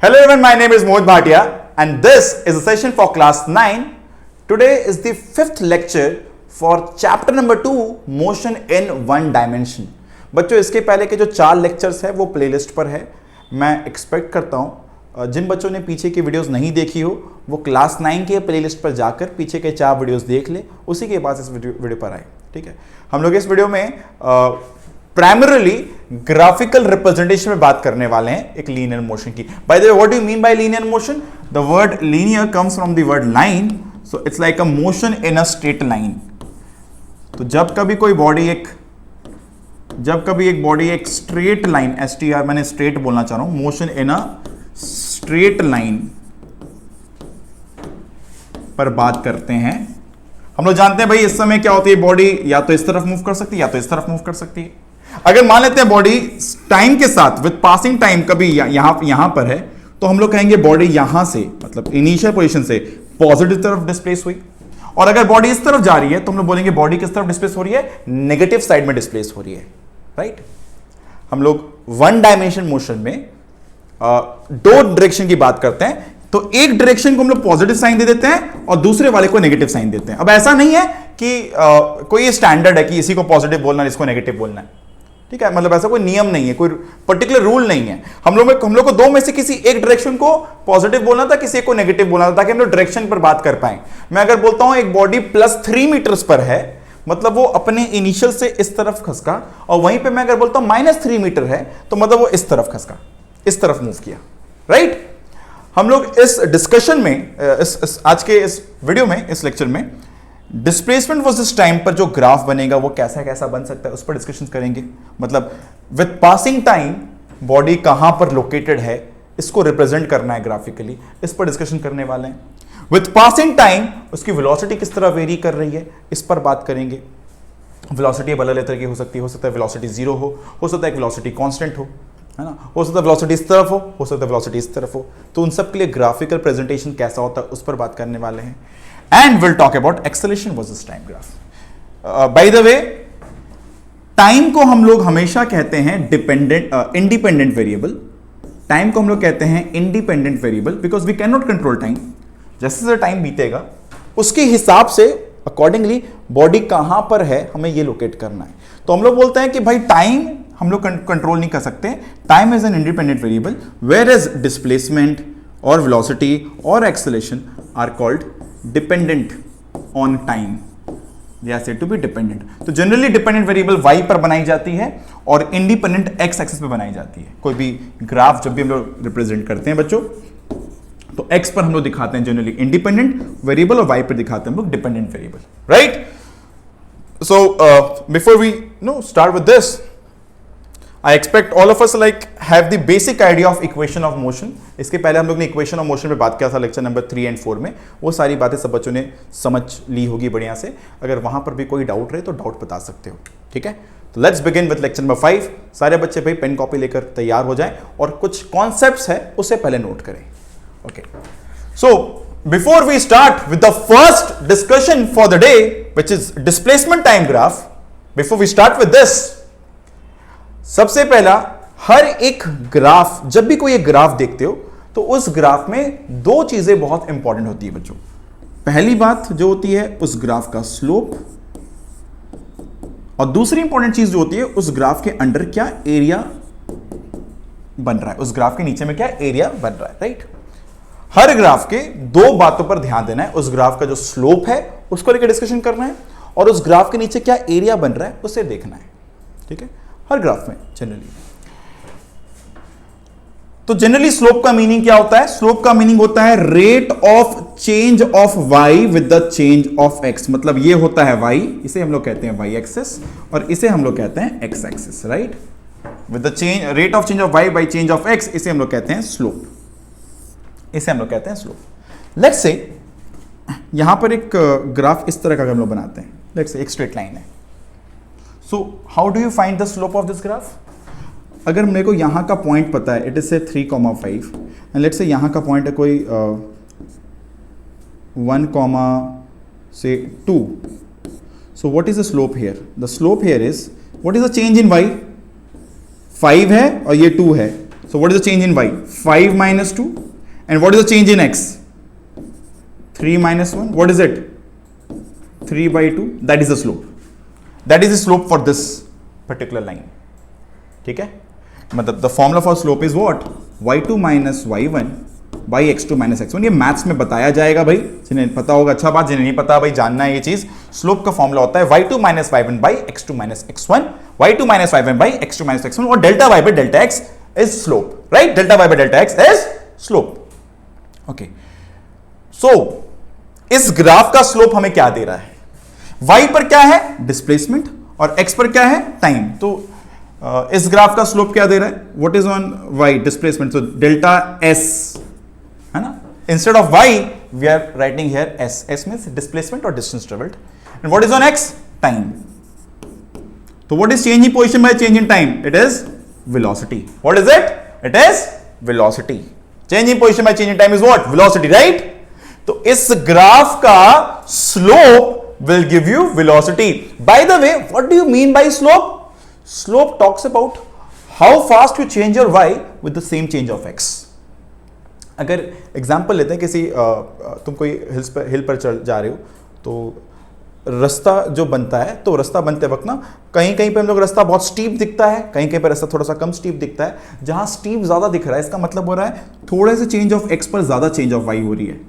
Hello everyone, my name is Mohit Bhatia and this is a session for class 9. Today is the fifth lecture for chapter number 2 motion in one dimension. बच्चों इसके पहले के जो 4 lectures है वो playlist पर है. मैं एक्सपेक्ट करता हूँ जिन बच्चों ने पीछे की वीडियोस नहीं देखी हो वो क्लास 9 के प्लेलिस्ट पर जाकर पीछे के 4 वीडियोस देख ले, उसी के बाद इस वीडियो पर आए. ठीक है, हम लोग इस वीडियो में प्राइमरीली ग्राफिकल रिप्रेजेंटेशन में बात करने वाले हैं एक लीनियर मोशन की. Bye the way, what do you mean by linear motion? The word linear comes from the word line, so it's like a motion in a straight line. तो जब कभी एक बॉडी एक स्ट्रेट लाइन, STR मैंने straight बोलना चाह रहा हूं, motion in a straight line पर बात करते हैं. हम लोग जानते हैं भाई इस समय क्या होती है, बॉडी या तो इस तरफ मूव कर सकती है या तो इस तरफ मूव कर सकती है. अगर मान लेते हैं बॉडी टाइम के साथ विद पासिंग टाइम कभी यहां पर है तो हम लोग कहेंगे बॉडी यहां से, मतलब इनिशियल पोजीशन से पॉजिटिव तरफ डिस्प्लेस हुई. और अगर बॉडी इस तरफ जा रही है तो हम लोग बोलेंगे बॉडी किस तरफ डिस्प्लेस हो रही है, नेगेटिव साइड में डिस्प्लेस हो रही है. राइट, हम लोग वन डायमेंशन मोशन में दो डायरेक्शन की बात करते हैं, तो एक डायरेक्शन को हम लोग पॉजिटिव साइन दे देते हैं और दूसरे वाले को नेगेटिव साइन देते हैं. अब ऐसा नहीं है कि कोई स्टैंडर्ड है कि इसी को पॉजिटिव बोलना है इसको नेगेटिव बोलना है. ठीक है, मतलब ऐसा कोई नियम नहीं है, कोई पर्टिकुलर रूल नहीं है. हम लोग को दो में से किसी एक डायरेक्शन को पॉजिटिव बोलना था, किसी एक को नेगेटिव बोलना था, ताकि हम लोग डायरेक्शन पर बात कर पाए. मैं अगर बोलता हूं एक बॉडी +3 मीटर्स पर है, मतलब वो अपने इनिशियल से इस तरफ खसका, और वहीं पे मैं अगर बोलता हूं -3 मीटर है तो मतलब वो इस तरफ खसका, इस तरफ मूव किया. राइट, हम लोग इस डिस्कशन में आज के इस वीडियो में, इस लेक्चर में डिस्प्लेसमेंट वर्सेस टाइम पर जो ग्राफ बनेगा वो कैसा कैसा बन सकता है उस पर डिस्कशन करेंगे. मतलब विद पासिंग टाइम बॉडी कहां पर लोकेटेड है इसको रिप्रेजेंट करना है ग्राफिकली, इस पर डिस्कशन करने वाले हैं. विद पासिंग टाइम उसकी वेलोसिटी किस तरह वेरी कर रही है इस पर बात करेंगे. वेलोसिटी अलग अलग तरह की हो सकती है सकता है वेलोसिटी 0 हो सकता है वेलोसिटी कांस्टेंट हो, है ना, हो सकता है वेलोसिटी इस तरफ हो सकता है वेलोसिटी इस तरफ हो. तो उन सब के लिए ग्राफिकल प्रेजेंटेशन कैसा होता है उस पर बात करने वाले हैं. And will talk about acceleration versus time graph. Bye the way, time को हम लोग हमेशा कहते हैं इंडिपेंडेंट वेरिएबल. टाइम को हम लोग कहते हैं independent variable because we can not control time. जैसे जैसे टाइम बीतेगा उसके हिसाब से अकॉर्डिंगली बॉडी कहां पर है हमें ये लोकेट करना है. तो हम लोग बोलते हैं कि भाई टाइम हम लोग कंट्रोल नहीं कर सकते. Time is an independent variable whereas displacement और वेलोसिटी और acceleration are called dependent on time. They are said to be dependent. तो जनरली डिपेंडेंट वेरिएबल y पर बनाई जाती है और इंडिपेंडेंट x एक्सिस पर बनाई जाती है. कोई भी ग्राफ जब भी हम लोग रिप्रेजेंट करते हैं बच्चों तो x पर हम लोग दिखाते हैं जनरली इंडिपेंडेंट वेरिएबल और y पर दिखाते हैं हम लोग dependent variable. Right, so before we start with this, I expect all of us have the basic idea of equation of motion. इसके पहले हम लोग ने इक्वेशन ऑफ मोशन पे बात किया था लेक्चर नंबर 3 और 4 में. वो सारी बातें सब बच्चों ने समझ ली होगी बढ़िया से. अगर वहां पर भी कोई डाउट रहे तो डाउट बता सकते हो. ठीक है, तो let's begin with lecture number 5. सारे बच्चे भाई पेन कॉपी लेकर तैयार हो जाएं और कुछ कॉन्सेप्ट्स है उसे पहले नोट करें. Okay, so before we start with the first discussion for the day which is displacement time graph, before we start with this, सबसे पहला, हर एक ग्राफ, जब भी कोई एक ग्राफ देखते हो तो उस ग्राफ में दो चीजें बहुत इंपॉर्टेंट होती है बच्चों. पहली बात जो होती है उस ग्राफ का स्लोप, और दूसरी इंपॉर्टेंट चीज जो होती है उस ग्राफ के अंडर क्या एरिया बन रहा है, उस ग्राफ के नीचे में क्या एरिया बन रहा है. राइट, हर ग्राफ के दो बातों पर ध्यान देना है. उस ग्राफ का जो स्लोप है उसको लेकर डिस्कशन करना है और उस ग्राफ के नीचे क्या एरिया बन रहा है उसे देखना है. ठीक है, हर ग्राफ में जनरली. तो जनरली स्लोप का मीनिंग क्या होता है? स्लोप का मीनिंग होता है rate of change of y with the change of x. मतलब ये होता है y, इसे हम लोग कहते हैं y एक्सिस और इसे हम लोग कहते हैं x axis. Right, with the change rate of change of y by change of x, इसे हम लोग कहते हैं स्लोप. इसे हम लोग कहते हैं स्लोप. लेट्स से यहां पर एक ग्राफ इस तरह का हम लोग बनाते हैं. लेट्स से एक स्ट्रेट लाइन है. So how do you find the slope of this graph? अगर मेरे को यहाँ का पॉइंट पता है, इट इज से 3,5 एंड लेट्स से यहाँ का पॉइंट है कोई 1,2. So what is the slope here? The slope here is, what is the change in y? 5 है और ये 2 है. So what is the change in y? 5 minus 2. And what is the change in x? 3 minus 1. What is it? 3 by 2. That is the slope. That is the slope for this particular line. ठीक है, मतलब the formula for slope is what? y2 minus y1 by x2 minus x1. ये maths में बताया जाएगा भाई, जिन्हें पता होगा अच्छा बात, जिन्हें नहीं पता भाई जानना है ये चीज. स्लोप का फॉर्मूला होता है y2 minus y1 by x2 minus x1, y2 minus y1 by x2 minus x1, और delta y by delta x is slope, right? Delta y by delta x is slope. Okay. So इस graph का slope हमें क्या दे रहा है? y पर क्या है? डिस्प्लेसमेंट, और x पर क्या है? टाइम. तो इस ग्राफ का स्लोप क्या दे रहा है? What is on y? Displacement. तो डेल्टा s है ना, instead of y we are writing here s. s means displacement और distance travelled. And what is on x? Time. तो what is change in position by change in time? It is velocity. What is it? It is velocity. Change in position by change in time is what? Velocity, right? तो इस graph का slope will give you velocity. By the way, what do you mean by slope? Slope talks about how fast you change your y with the same change of x. अगर example लेते हैं, किसी तुम कोई हिल पर चढ़ जा रहे हो, तो रास्ता जो बनता है, तो रास्ता बनते वक्त ना कहीं कहीं पे हम लोग रास्ता बहुत स्टीप दिखता है, कहीं कहीं पे रास्ता थोड़ा सा कम स्टीप दिखता है. जहां स्टीप ज्यादा दिख रहा है, इसका मतलब हो रहा है थोड़े से चेंज ऑफ x पर ज्यादा चेंज ऑफ y हो रही है.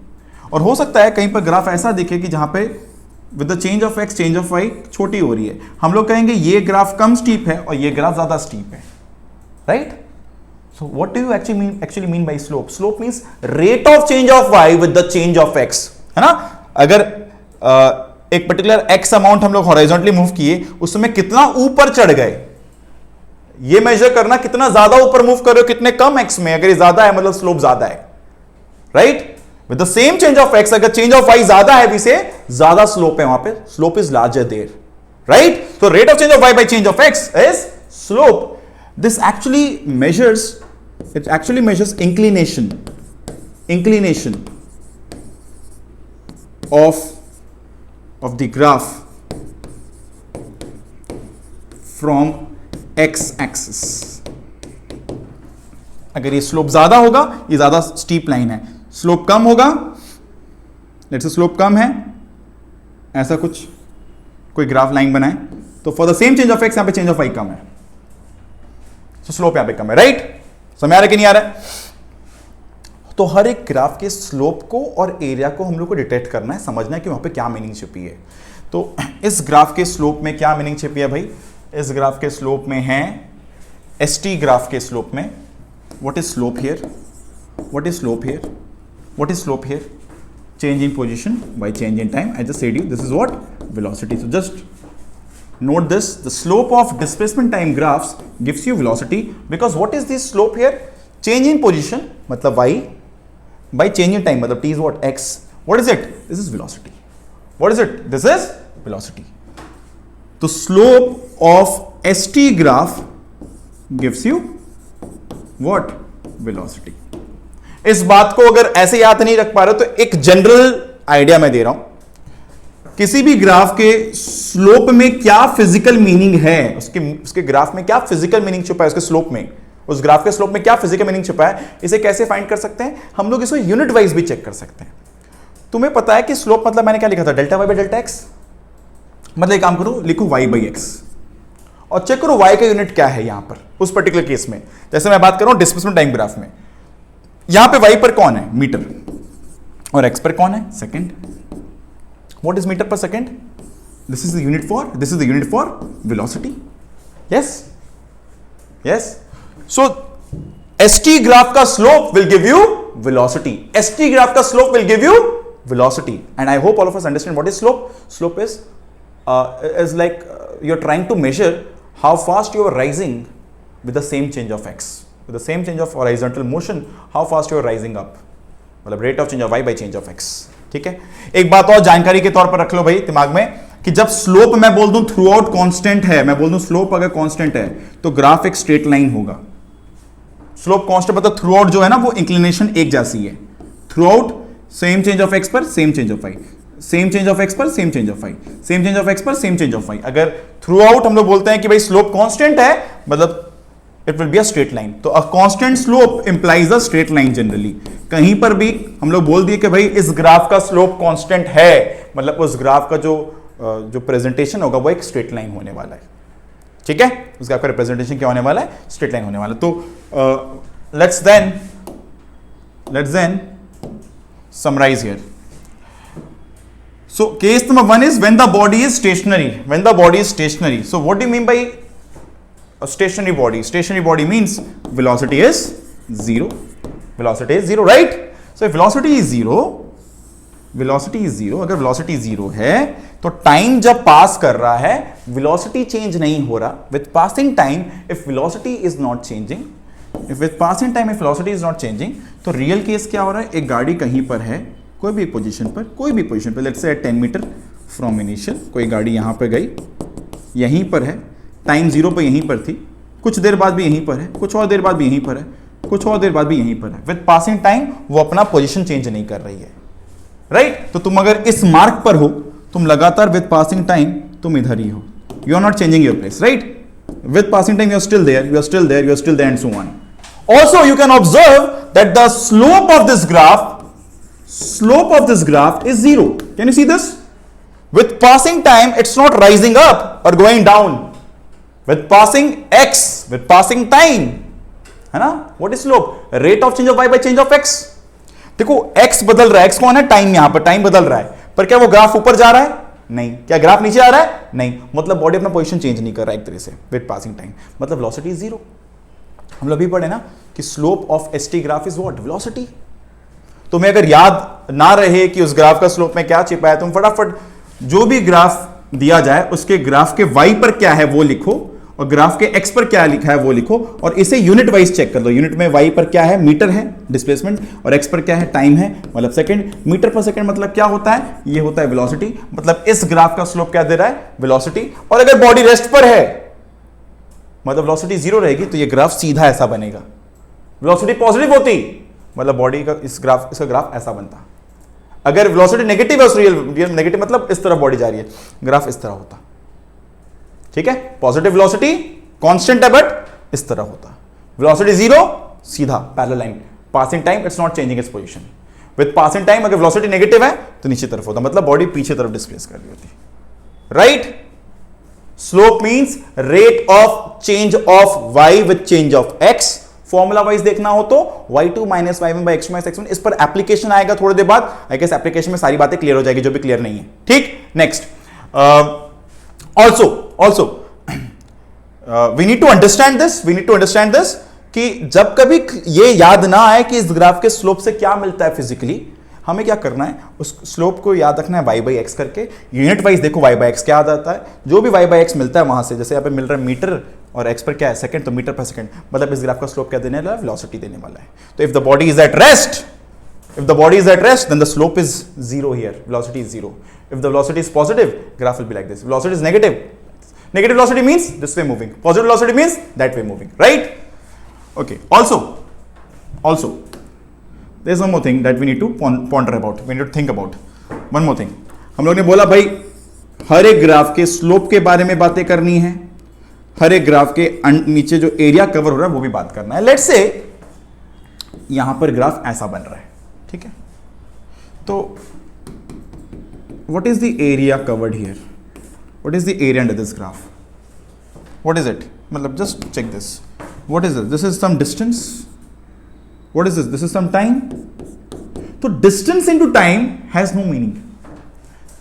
और हो सकता है कहीं पर ग्राफ ऐसा दिखे कि जहां पे with the change of x change of y छोटी हो रही है. हम लोग कहेंगे ये ग्राफ कम स्टीप है और ये ग्राफ ज्यादा स्टीप है, right? So what do you actually mean by slope? Slope means rate of change of y with the change of x, है ना? अगर एक पर्टिकुलर x अमाउंट हम लोग हॉरिजॉन्टली मूव किए, उस समय कितना ऊपर चढ़ गए, ये मेजर करना. कितना ज्यादा ऊपर मूव कर रहे हो, कितने कम x में. अगर ये ज्यादा है मतलब स्लोप ज्यादा है, right? With the same change of x, अगर change of y ज्यादा है, इसे ज्यादा स्लोप है, वहां पे slope is larger there, right? तो rate of change of y by change of x is slope. This actually measures, it actually measures inclination of the graph from x axis. अगर ये स्लोप ज्यादा होगा, ये ज्यादा स्टीप लाइन है. Slope कम होगा, let's say slope कम है, ऐसा कुछ कोई ग्राफ लाइन बनाए, तो for the same change of x यहां पे चेंज ऑफ y कम है, तो स्लोप यहां पे कम है, राइट? समझ आ रहा है कि नहीं आ रहा है? तो हर एक ग्राफ के स्लोप को और एरिया को हम लोग को डिटेक्ट करना है, समझना है कि वहां पे क्या मीनिंग छिपी है. तो इस ग्राफ के स्लोप में क्या मीनिंग छिपी है भाई? इस ग्राफ के स्लोप में है st ग्राफ के स्लोप में. What is slope here? What is slope here? What is slope here? Change in position by change in time. I just said you this is what? Velocity. So just note this, the slope of displacement time graphs gives you velocity, because what is this slope here? Change in position मतलब y by change in time मतलब t is what? x. What is it? This is velocity. What is it? This is velocity. The slope of st graph gives you what? Velocity. इस बात को अगर ऐसे याद नहीं रख पा रहे हो, तो एक जनरल आइडिया मैं दे रहा हूं. किसी भी ग्राफ के स्लोप में क्या फिजिकल मीनिंग है, उसके ग्राफ में क्या फिजिकल मीनिंग छुपा है, उसके स्लोप में, उस ग्राफ के स्लोप में क्या फिजिकल मीनिंग छुपा है, इसे कैसे फाइंड कर सकते हैं हम लोग? इसको यूनिट वाइज भी चेक कर सकते हैं. तुम्हें पता है कि स्लोप मतलब मैंने क्या लिखा था? Delta y by delta x. मतलब एक काम करो, लिखो y बाई x और चेक करो y का यूनिट क्या है यहां पर उस पर्टिकुलर केस में. जैसे मैं बात कर रहा हूं डिस्प्लेसमेंट टाइम ग्राफ में, यहां पे y पर कौन है? मीटर, और x पर कौन है? Second. What is metre per second? This is the unit for velocity. Yes. So st graph का slope will give you velocity. st graph का slope will give you velocity. And I hope all of us understand what is slope. Slope is like you're trying to measure how fast you are rising with the same change of x. With the same change of horizontal motion, how fast you are rising up. मतलब rate of change of y by change of x. ठीक है? एक बात और जानकारी के तौर पर रख लो भाई दिमाग में, कि जब स्लोप मैं बोल दूं थ्रू आउट कॉन्स्टेंट है, मैं बोल दूं स्लोप अगर कॉन्स्टेंट है, तो ग्राफ एक स्ट्रेट लाइन होगा. स्लोप कॉन्स्टेंट मतलब थ्रू आउट जो है ना, वो इंक्लिनेशन एक जैसी है. Throughout same change of x पर same change of y, same change of x पर same change of y, same change of x पर सेम चेंज ऑफ y. अगर थ्रू आउट हम लोग बोलते हैं कि भाई स्लोप कांस्टेंट है, मतलब it will be a straight line. तो a constant slope implies a straight line generally. कहीं पर भी हम लोग बोल दिए कि भाई इस ग्राफ का स्लोप कांस्टेंट है, मतलब उस ग्राफ का जो प्रेजेंटेशन होगा वो एक स्ट्रेट लाइन होने वाला है, ठीक है। उस ग्राफ का रिप्रेजेंटेशन क्या होने वाला है, स्ट्रेट लाइन होने वाला है। तो let's then summarise here. So case number 1 is when the body is stationary. When the body is stationary. So what do you mean by a stationary body? Stationary body means velocity is 0. Velocity is 0, right? So if velocity is 0, अगर velocity 0 है तो time जब पास कर रहा है velocity change नहीं हो रहा. With passing time, if velocity is not changing, if velocity is not changing, तो रियल केस क्या हो रहा है, एक गाड़ी कहीं पर है कोई भी पोजीशन पर, let's say 10 metre from initial, कोई गाड़ी यहाँ पर गई, यहीं पर है, टाइम 0 पर यहीं पर थी, कुछ देर बाद भी यहीं पर है, कुछ और देर बाद भी यहीं पर है, कुछ और देर बाद भी यहीं पर है। विद पासिंग टाइम वो अपना पोजीशन चेंज नहीं कर रही है, राइट? तो तुम अगर इस मार्क पर हो, तुम लगातार विद पासिंग टाइम तुम इधर ही हो, you are not changing your place, right? With passing time you are still there, you are still there, you are still there and so on. Also you can observe that the slope of this graph is 0. Can you see this? With passing time it's not rising up or going down. With passing time, है ना? What is slope? Rate of change of y by change of x. देखो x बदल रहा है, x कौन है? Time, यहां पर टाइम बदल रहा है, पर क्या वो ग्राफ ऊपर जा रहा है? नहीं। क्या ग्राफ नीचे आ रहा है? नहीं। मतलब बॉडी अपना पोजीशन चेंज नहीं कर रहा है एक तरह से विद पासिंग टाइम, मतलब वेलोसिटी इज 0। हम लोग भी पढ़े ना कि slope of ST graph is what? Velocity. तुम्हें अगर याद ना रहे कि उस ग्राफ का स्लोप में क्या छिपा है, तुम फटाफट जो भी ग्राफ दिया जाए उसके ग्राफ के y पर क्या है वो लिखो और ग्राफ के x पर क्या लिखा है वो लिखो और इसे यूनिट वाइज चेक कर लो। यूनिट में y पर क्या है? मीटर है डिस्प्लेसमेंट, और x पर क्या है? टाइम है, मतलब सेकंड। मीटर पर सेकंड मतलब क्या होता है? ये होता है वेलोसिटी। मतलब इस ग्राफ का स्लोप क्या दे रहा है? वेलोसिटी। और अगर बॉडी रेस्ट पर है मतलब वेलोसिटी 0 रहेगी तो ये ग्राफ सीधा ऐसा बनेगा। वेलोसिटी पॉजिटिव होती मतलब बॉडी का इसका ग्राफ ऐसा बनता। अगर वेलोसिटी नेगेटिव है, उस रियल नेगेटिव मतलब इस तरह बॉडी जा रही है, ग्राफ इस तरह होता, ठीक है? पॉजिटिव वेलोसिटी कांस्टेंट है बट इस तरह होता। वेलोसिटी 0 सीधा parallel line, passing time it's not changing its position. With passing time अगर वेलोसिटी नेगेटिव है तो नीचे तरफ होता, मतलब बॉडी पीछे तरफ डिस्प्लेस कर रही होती, right? Slope means rate of change of y with change of x। Formula wise देखना हो तो y2 minus y1 by x2 minus x1। इस पर एप्लीकेशन आएगा थोड़ी देर बाद, आई गेस एप्लीकेशन में सारी बातें क्लियर हो जाएगी जो भी क्लियर नहीं है, ठीक? Next, also we need to understand this कि जब कभी ये याद ना आए कि इस ग्राफ के स्लोप से क्या मिलता है फिजिकली, हमें क्या करना है, उस स्लोप को याद रखना है y बाई एक्स करके। यूनिट वाइज देखो y बाई एक्स क्या आता है, जो भी y बाई एक्स मिलता है वहां से, जैसे यहाँ पे मिल रहा है मीटर और x पर क्या है? सेकंड, तो मीटर पर सेकंड, मतलब इस ग्राफ का स्लोप क्या देने वाला है? वेलोसिटी देने वाला है। तो if the body is at rest then the slope is 0 here, velocity is 0। If the velocity is positive, graph will be like this. Velocity is negative velocity means this way moving, positive velocity means that way moving, right? Okay, also there's one more thing that we need to ponder about, we need to think about one more thing। हम लोग ने बोला भाई हर एक graph के slope के बारे में बातें करनी है, हर एक ग्राफ के नीचे जो एरिया कवर हो रहा है वो भी बात करना है। लेट्स से यहां पर ग्राफ ऐसा बन रहा है, ठीक है? तो what is the area covered here? What is the area under this graph? What is it? मतलब just check this. What is this? This is some distance. What is this? This is some time. तो distance into time has no meaning.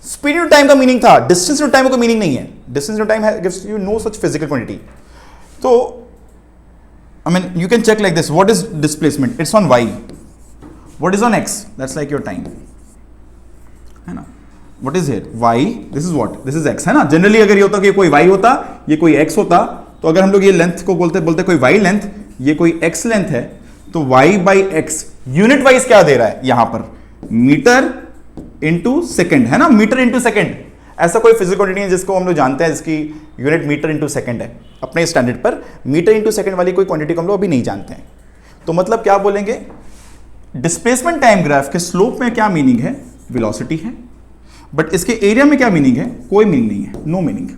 Speed into time का meaning था, distance into time का meaning नहीं है। Distance into time gives you no such physical quantity. तो I mean you can check like this. What is displacement? It's on y. What is on x? That's like your time. है ना? What is here? Y. This is what? This is x, है ना? Generally अगर ये होता कि कोई y होता, ये कोई x होता, तो अगर हम लोग ये लेंथ को बोलते कोई y लेंथ, ये कोई x लेंथ है, तो y by x unit wise क्या दे रहा है यहां पर? मीटर इंटू सेकेंड, है ना? Metre into second. ऐसा कोई फिजिकल क्वांटिटी है जिसको हम लोग जानते हैं जिसकी यूनिट मीटर इंटू सेकेंड है अपने स्टैंडर्ड पर। मीटर इंटू सेकेंड वाली कोई क्वांटिटी को हम लोग अभी नहीं जानते हैं। तो मतलब क्या बोलेंगे? डिस्प्लेसमेंट टाइम ग्राफ के स्लोप में क्या मीनिंग है? वेलोसिटी है, बट इसके एरिया में क्या मीनिंग है? कोई मीनिंग नहीं है, no meaning.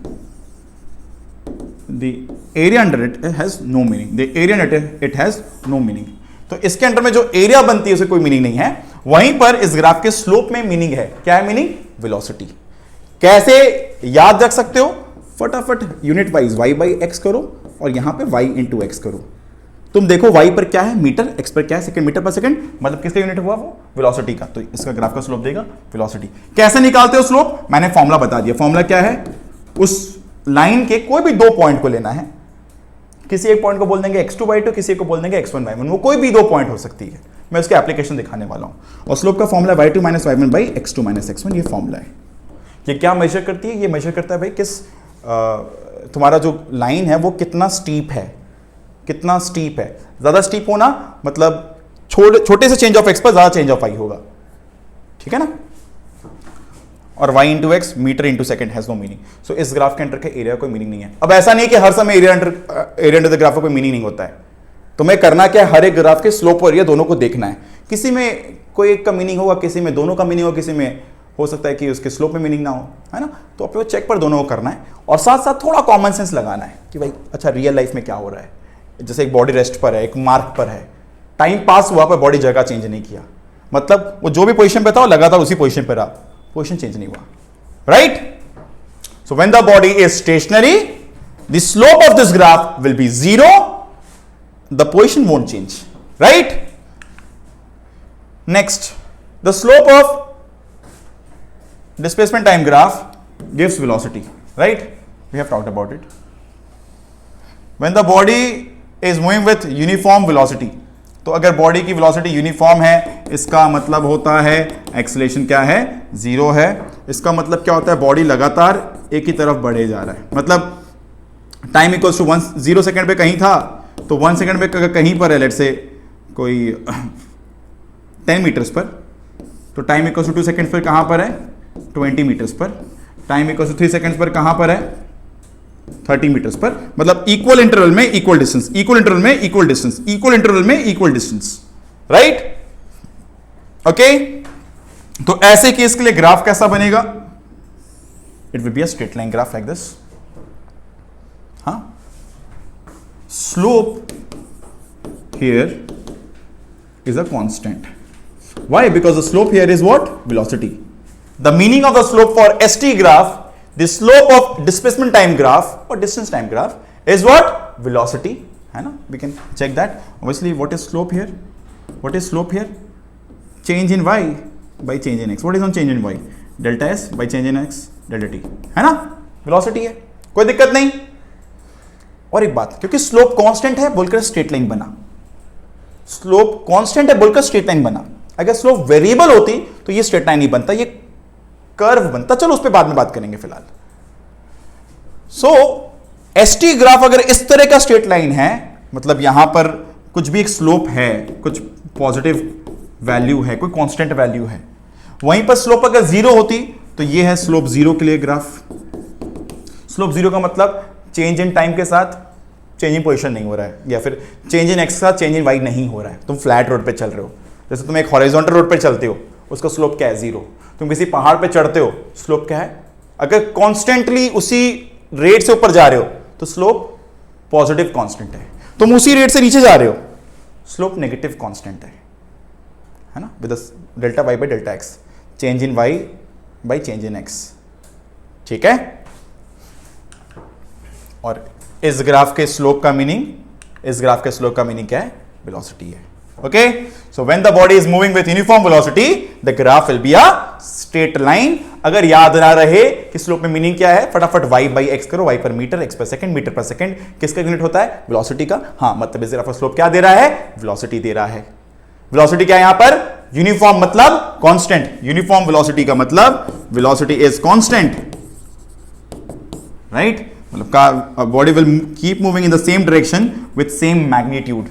the area under it has no meaning, the area under it has no meaning। तो इसके अंडर में जो एरिया बनती है उसे कोई मीनिंग नहीं है, वहीं पर इस ग्राफ के स्लोप में मीनिंग है। क्या है मीनिंग? वेलोसिटी। कैसे याद रख सकते हो? फटाफट unit wise y by x करो और यहां पे y इंटू एक्स करो। तुम देखो y पर क्या है मीटर, x पर क्या है सेकंड, मीटर पर सेकंड, मतलब किसका यूनिट हुआ? वो वेलोसिटी का। तो इसका ग्राफ का स्लोप देगा वेलोसिटी। कैसे निकालते हो स्लोप? मैंने फॉर्मूला बता दिया। फॉर्मूला क्या है? उस लाइन के कोई भी दो पॉइंट को लेना है, किसी एक पॉइंट को बोल देंगे x2/2, किसी को बोल देंगे x1/1, वो कोई भी दो पॉइंट हो सकती है। मैं उसके एप्लीकेशन दिखाने वाला हूं। और स्लोप का formula y2 - y1 by x2 - x1, ये फॉर्मूला है। ये क्या मेजर करती है? ये मेजर करता है भाई किस तुम्हारा जो लाइन है वो कितना स्टीप है, कितना स्टीप है। ज्यादा स्टीप होना मतलब छोटे से चेंज ऑफ x पर ज्यादा चेंज ऑफ y होगा, ठीक है ना। और y into x metre into second has no meaning. So इस ग्राफ के अंडर के एरिया कोई मीनिंग नहीं है। अब ऐसा नहीं कि हर समय एरिया अंडर द ग्राफ का कोई मीनिंग नहीं होता है। तुम्हें करना क्या है? हर एक ग्राफ के स्लोप और एरिया दोनों को देखना है। किसी में कोई एक का मीनिंग होगा, किसी में दोनों का मीनिंग होगा, किसी में हो सकता है कि उसके स्लोप में मीनिंग ना हो, है ना। तो अपने चेक पर दोनों को करना है और साथ साथ थोड़ा कॉमन सेंस लगाना है कि भाई अच्छा रियल लाइफ में क्या हो रहा है। जैसे एक बॉडी रेस्ट पर है, एक मार्क पर है, टाइम पास हुआ पर बॉडी जगह चेंज नहीं किया, मतलब वो जो भी पोजीशन पे था वो लगातार उसी पोजीशन पर रहा, पोजीशन चेंज नहीं हुआ, right. So when the body is stationary the slope of this graph will B 0, the position won't change, right. Next, the slope of displacement time graph gives velocity, right? We have talked about it. When the body is moving with uniform velocity, तो अगर body की velocity uniform है इसका मतलब होता है acceleration क्या है? 0 है। इसका मतलब क्या होता है? बॉडी लगातार एक ही तरफ बढ़े जा रहा है। मतलब टाइम इक्वल्स टू 0 सेकंड पे कहीं था तो 1 सेकंड पे कहीं पर है, लेट से कोई 10 मीटर्स पर, तो टाइम इक्वल्स टू 2 सेकंड पर कहां पर है? 20 मीटर्स पर। टाइम इक्वल टू 3 सेकंड्स पर कहां पर है? 30 मीटर्स पर। मतलब इक्वल इंटरवल में इक्वल डिस्टेंस, इक्वल इंटरवल में इक्वल डिस्टेंस, इक्वल इंटरवल में इक्वल डिस्टेंस, राइट। ओके, तो ऐसे केस के लिए ग्राफ कैसा बनेगा? It will be a straight line graph like this. हाँ, slope here is a constant. Why? Because the slope here is what? Velocity. The meaning of the slope for ST graph, the slope of displacement time graph or distance time graph is what? Velocity. है ना? We can check that. Obviously, what is slope here? What is slope here? Change in y by change in x. What is on change in y? Delta s by change in x, delta t. है ना? Velocity है, कोई दिक्कत नहीं। और एक बात, क्योंकि slope constant है बोलकर स्ट्रेट लाइन बना, स्लोप कांस्टेंट है बोलकर स्ट्रेट लाइन बना। अगर स्लोप वेरिएबल होती तो ये स्ट्रेट लाइन नहीं बनता, ये कर्व बनता। चलो उस पर बाद में बात करेंगे फिलहाल। सो एसटी ग्राफ अगर इस तरह का स्ट्रेट लाइन है, मतलब यहां पर कुछ भी एक स्लोप है, कुछ पॉजिटिव वैल्यू है, कोई कांस्टेंट वैल्यू है, वहीं पर स्लोप अगर 0 होती तो ये है स्लोप 0 के लिए ग्राफ। स्लोप 0 का मतलब चेंज इन टाइम के साथ चेंज इन पोजीशन नहीं हो रहा है, या फिर चेंज इन एक्स के साथ चेंज इन वाई नहीं हो रहा है। तुम फ्लैट रोड पे चल रहे हो, जैसे तुम एक हॉरिजॉन्टल रोड पे चलते हो, उसका स्लोप क्या है? 0। तुम किसी पहाड़ पे चढ़ते हो, स्लोप क्या है? अगर कॉन्स्टेंटली उसी रेट से ऊपर जा रहे हो तो स्लोप पॉजिटिव कांस्टेंट है। तुम उसी रेट से नीचे जा रहे हो, स्लोप नेगेटिव कांस्टेंट है ना, with delta y by delta x, change in y by change in x, ठीक है। और इस ग्राफ के स्लोप का मीनिंग, इस ग्राफ के स्लोप का मीनिंग क्या है? वेलोसिटी है। Okay, so when the body is moving with uniform velocity the graph will be a straight line. अगर याद ना रहे कि स्लोप में मीनिंग क्या है, फटाफट y बाई एक्स करो, y पर मीटर, x पर सेकंड, मीटर पर सेकंड किसका यूनिट होता है? वेलोसिटी का। हाँ, मतलब इस ग्राफ का स्लोप क्या दे रहा है? वेलोसिटी दे रहा है। वेलोसिटी क्या है यहां पर? यूनिफॉर्म मतलब कांस्टेंट। यूनिफॉर्म वेलोसिटी का मतलब वेलोसिटी इज कांस्टेंट, राइट। मतलब का body will keep moving in the same direction with same magnitude,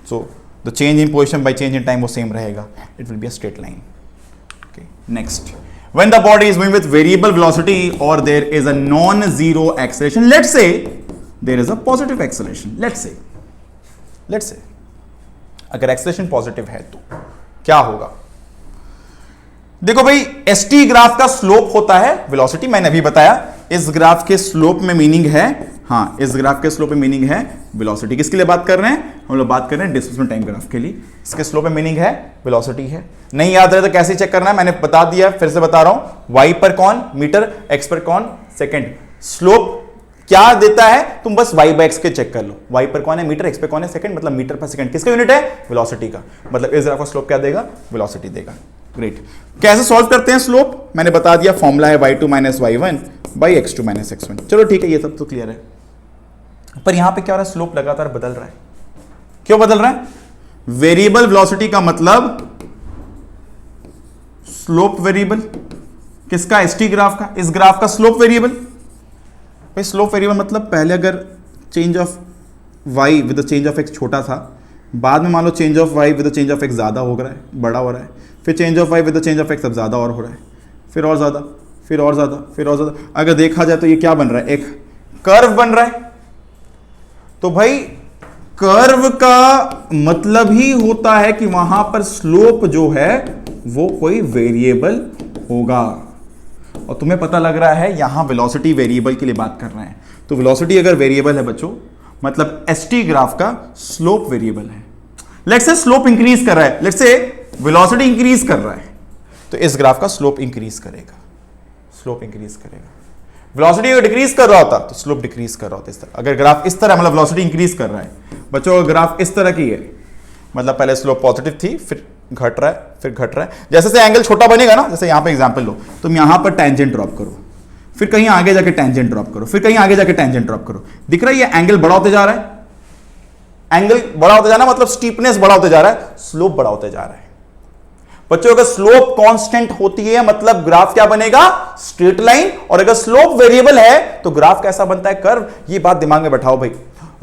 so the change in position by change in time वो सेम रहेगा, it will be a straight line. Okay, next, when the body is moving with variable velocity और there is a non zero acceleration, let's say there is a positive acceleration, let's say अगर acceleration positive है तो क्या होगा? देखो भाई, ST graph का slope होता है वेलोसिटी, मैंने अभी बताया। इस ग्राफ के स्लोप में मीनिंग है हाँ, इस ग्राफ के स्लोप में मीनिंग है वेलोसिटी। किसके लिए बात कर रहे हैं हम लोग? बात कर रहे हैं डिस्प्लेसमेंट टाइम ग्राफ के लिए। इसके स्लोप में मीनिंग है वेलोसिटी है। नहीं याद रहे तो कैसे चेक करना है मैंने बता दिया, फिर से बता रहा हूं। y पर कौन मीटर, x पर कौन सेकंड। स्लोप क्या देता है तुम बस y बाय x के चेक कर लो। y पर कौन है मीटर, x पे कौन है सेकंड, मतलब मीटर पर सेकंड किसका यूनिट है? वेलोसिटी का। मतलब इस ग्राफ का स्लोप क्या देगा? वेलोसिटी देगा। ग्रेट। कैसे सॉल्व करते हैं स्लोप? मैंने बता दिया, फॉर्मूला है y2 minus y1 by x2 minus x1। चलो ठीक है, ये सब तो क्लियर है। पर यहां पे क्या हो रहा है? स्लोप लगातार बदल रहा है। क्यों बदल रहा है? वेरिएबल वेलोसिटी का मतलब स्लोप वेरिएबल। किसका? एसटी ग्राफ का। इस ग्राफ का स्लोप वेरिएबल। भाई स्लोप वेरिएबल मतलब पहले अगर change of y with the change of x छोटा था, बाद में मान लो change of y with the change of x ज्यादा हो रहा है, बड़ा हो रहा है, फिर change of y with the change of x अब ज्यादा और हो रहा है, फिर और ज्यादा, फिर और ज्यादा, फिर और ज्यादा। अगर देखा जाए तो ये क्या बन रहा है? एक कर्व बन रहा है। तो भाई कर्व का मतलब ही होता है कि वहां पर स्लोप जो है वो कोई वेरिएबल होगा। और तुम्हें पता लग रहा है यहां वेलोसिटी वेरिएबल के लिए बात कर रहे हैं, तो वेलोसिटी अगर वेरिएबल है बच्चों, मतलब एसटी ग्राफ का स्लोप वेरिएबल है। लेट्स से स्लोप इंक्रीज कर रहा है, लेट्स से वेलोसिटी इंक्रीज कर रहा है, तो इस ग्राफ का स्लोप इंक्रीज करेगा, स्लोप इंक्रीज करेगा। वेलोसिटी अगर डिक्रीज कर रहा होता तो स्लोप डिक्रीज कर रहा होता। इस तरह अगर ग्राफ इस तरह, मतलब वेलोसिटी इंक्रीज कर रहा है बच्चों, अगर ग्राफ इस तरह की है, मतलब पहले स्लोप पॉजिटिव थी, फिर घट रहा है, फिर घट रहा है। जैसे से एंगल छोटा बनेगा ना, जैसे यहां पे एग्जांपल लो, तुम यहां पर टेंजेंट ड्रॉप करो, फिर कहीं आगे जाके टेंजेंट ड्रॉप करो, फिर कहीं आगे जाके टेंजेंट ड्रॉप करो, दिख रहा है ये एंगल बड़ा होते जा रहा है। एंगल बड़ा होते जाना मतलब स्टीपनेस बड़ा होते जा रहा है, स्लोप बड़ा होते जा रहा है। बच्चों अगर स्लोप कांस्टेंट होती है मतलब ग्राफ क्या बनेगा? Straight line. और अगर स्लोप वेरिएबल है तो ग्राफ कैसा बनता है? कर्व। ये बात दिमाग में बैठाओ भाई।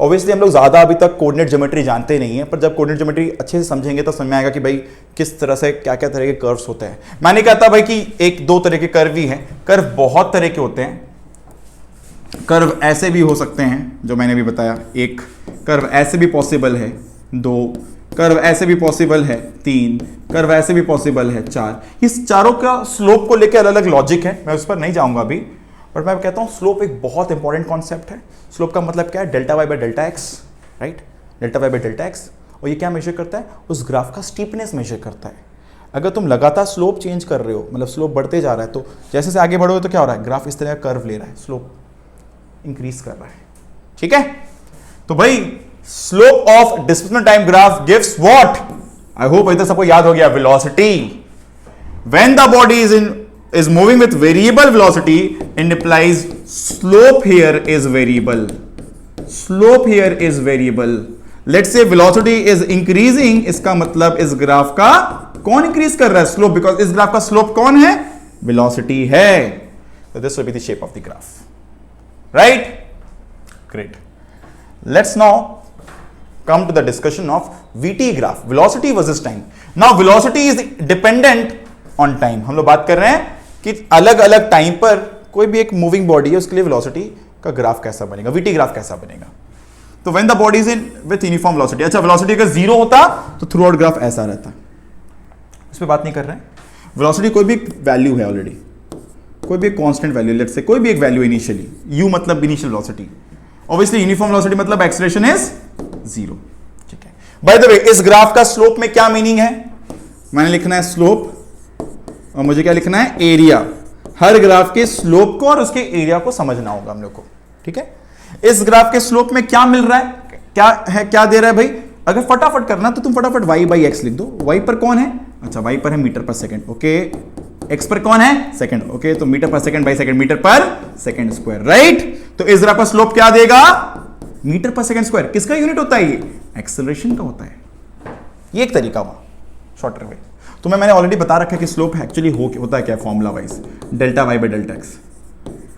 ऑब्वियसली हम लोग ज्यादा अभी तक कोऑर्डिनेट ज्योमेट्री जानते नहीं है, पर जब कोऑर्डिनेट ज्योमेट्री अच्छे से समझेंगे तो समझ में आएगा कि भाई किस तरह से क्या क्या तरह के कर्व्स होते हैं। मैं नहीं कहता भाई कि एक दो तरह के कर्व ही हैं, कर्व बहुत तरह के होते हैं। कर्व ऐसे भी हो सकते हैं जो मैंने भी बताया, एक कर्व ऐसे भी पॉसिबल है, दो कर्व ऐसे भी पॉसिबल है, तीन कर्व ऐसे भी पॉसिबल है, चार। इस चारों का स्लोप को लेकर अलग अलग लॉजिक है, मैं उस पर नहीं जाऊंगा अभी। और मैं कहता हूं स्लोप एक बहुत इंपॉर्टेंट कॉन्सेप्ट है। स्लोप का मतलब क्या है? Delta y by delta x, right? Delta y by delta x. और ये क्या मेजर करता है? उस ग्राफ का स्टीपनेस मेजर करता है। अगर तुम लगातार स्लोप चेंज कर रहे हो, मतलब स्लोप बढ़ते जा रहा है, तो जैसे से आगे बढ़ोगे तो क्या हो रहा है? ग्राफ इस तरह का कर्व ले रहा है, स्लोप इंक्रीज कर रहा है। ठीक है, तो भाई slope of displacement time graph gives what? I hope अभी तक सबको याद हो गया, velocity. When the body is moving with variable velocity, it implies slope here is variable. Slope here is variable. Let's say velocity is increasing, इसका मतलब इस graph का कौन इंक्रीज कर रहा है? स्लोप, बिकॉज इस ग्राफ का स्लोप कौन है? वेलोसिटी है। So this will be the shape of the graph. Right? Great. Let's now come to the discussion of VT graph, velocity versus time. Now velocity is dependent on time. हम लोग बात कर रहे हैं कि अलग अलग टाइम पर कोई भी एक मूविंग बॉडी है उसके लिए वेलोसिटी का ग्राफ कैसा बनेगा, वीटी ग्राफ कैसा बनेगा। तो when the body is in with uniform velocity, अच्छा वेलोसिटी अगर जीरो होता तो थ्रू आउट ग्राफ ऐसा रहता, इस पे बात नहीं कर रहे हैं। वेलोसिटी कोई भी वैल्यू है ऑलरेडी, कोई भी एक कांस्टेंट वैल्यू, लेट्स से कोई भी एक वैल्यू इनिशियली, यू मतलब initial velocity, obviously uniform velocity मतलब एक्सेलरेशन इज जीरो। ठीक है, बाय द वे इस ग्राफ का स्लोप में क्या मीनिंग है? मैंने लिखना है स्लोप और मुझे क्या लिखना है? एरिया। हर ग्राफ के स्लोप को और उसके एरिया को समझना होगा हम लोग को। ठीक है, इस ग्राफ के स्लोप में क्या मिल रहा है, क्या है, क्या दे रहा है भाई? अगर फटाफट करना तो तुम फटाफट y बाई एक्स लिख दो। y पर कौन है? अच्छा y पर है metre per second, okay. x पर कौन है? Second, okay. तो metre per second by second, metre per second square, right? तो इस ग्राफ का स्लोप क्या देगा? Metre per second square. किसका यूनिट होता है ये? एक्सेलरेशन का होता है। ये एक तरीका हुआ शॉर्टर वे। तुम्हें मैंने ऑलरेडी बता रखा है कि स्लोप एक्चुअली होता है क्या, formula wise delta y by delta x,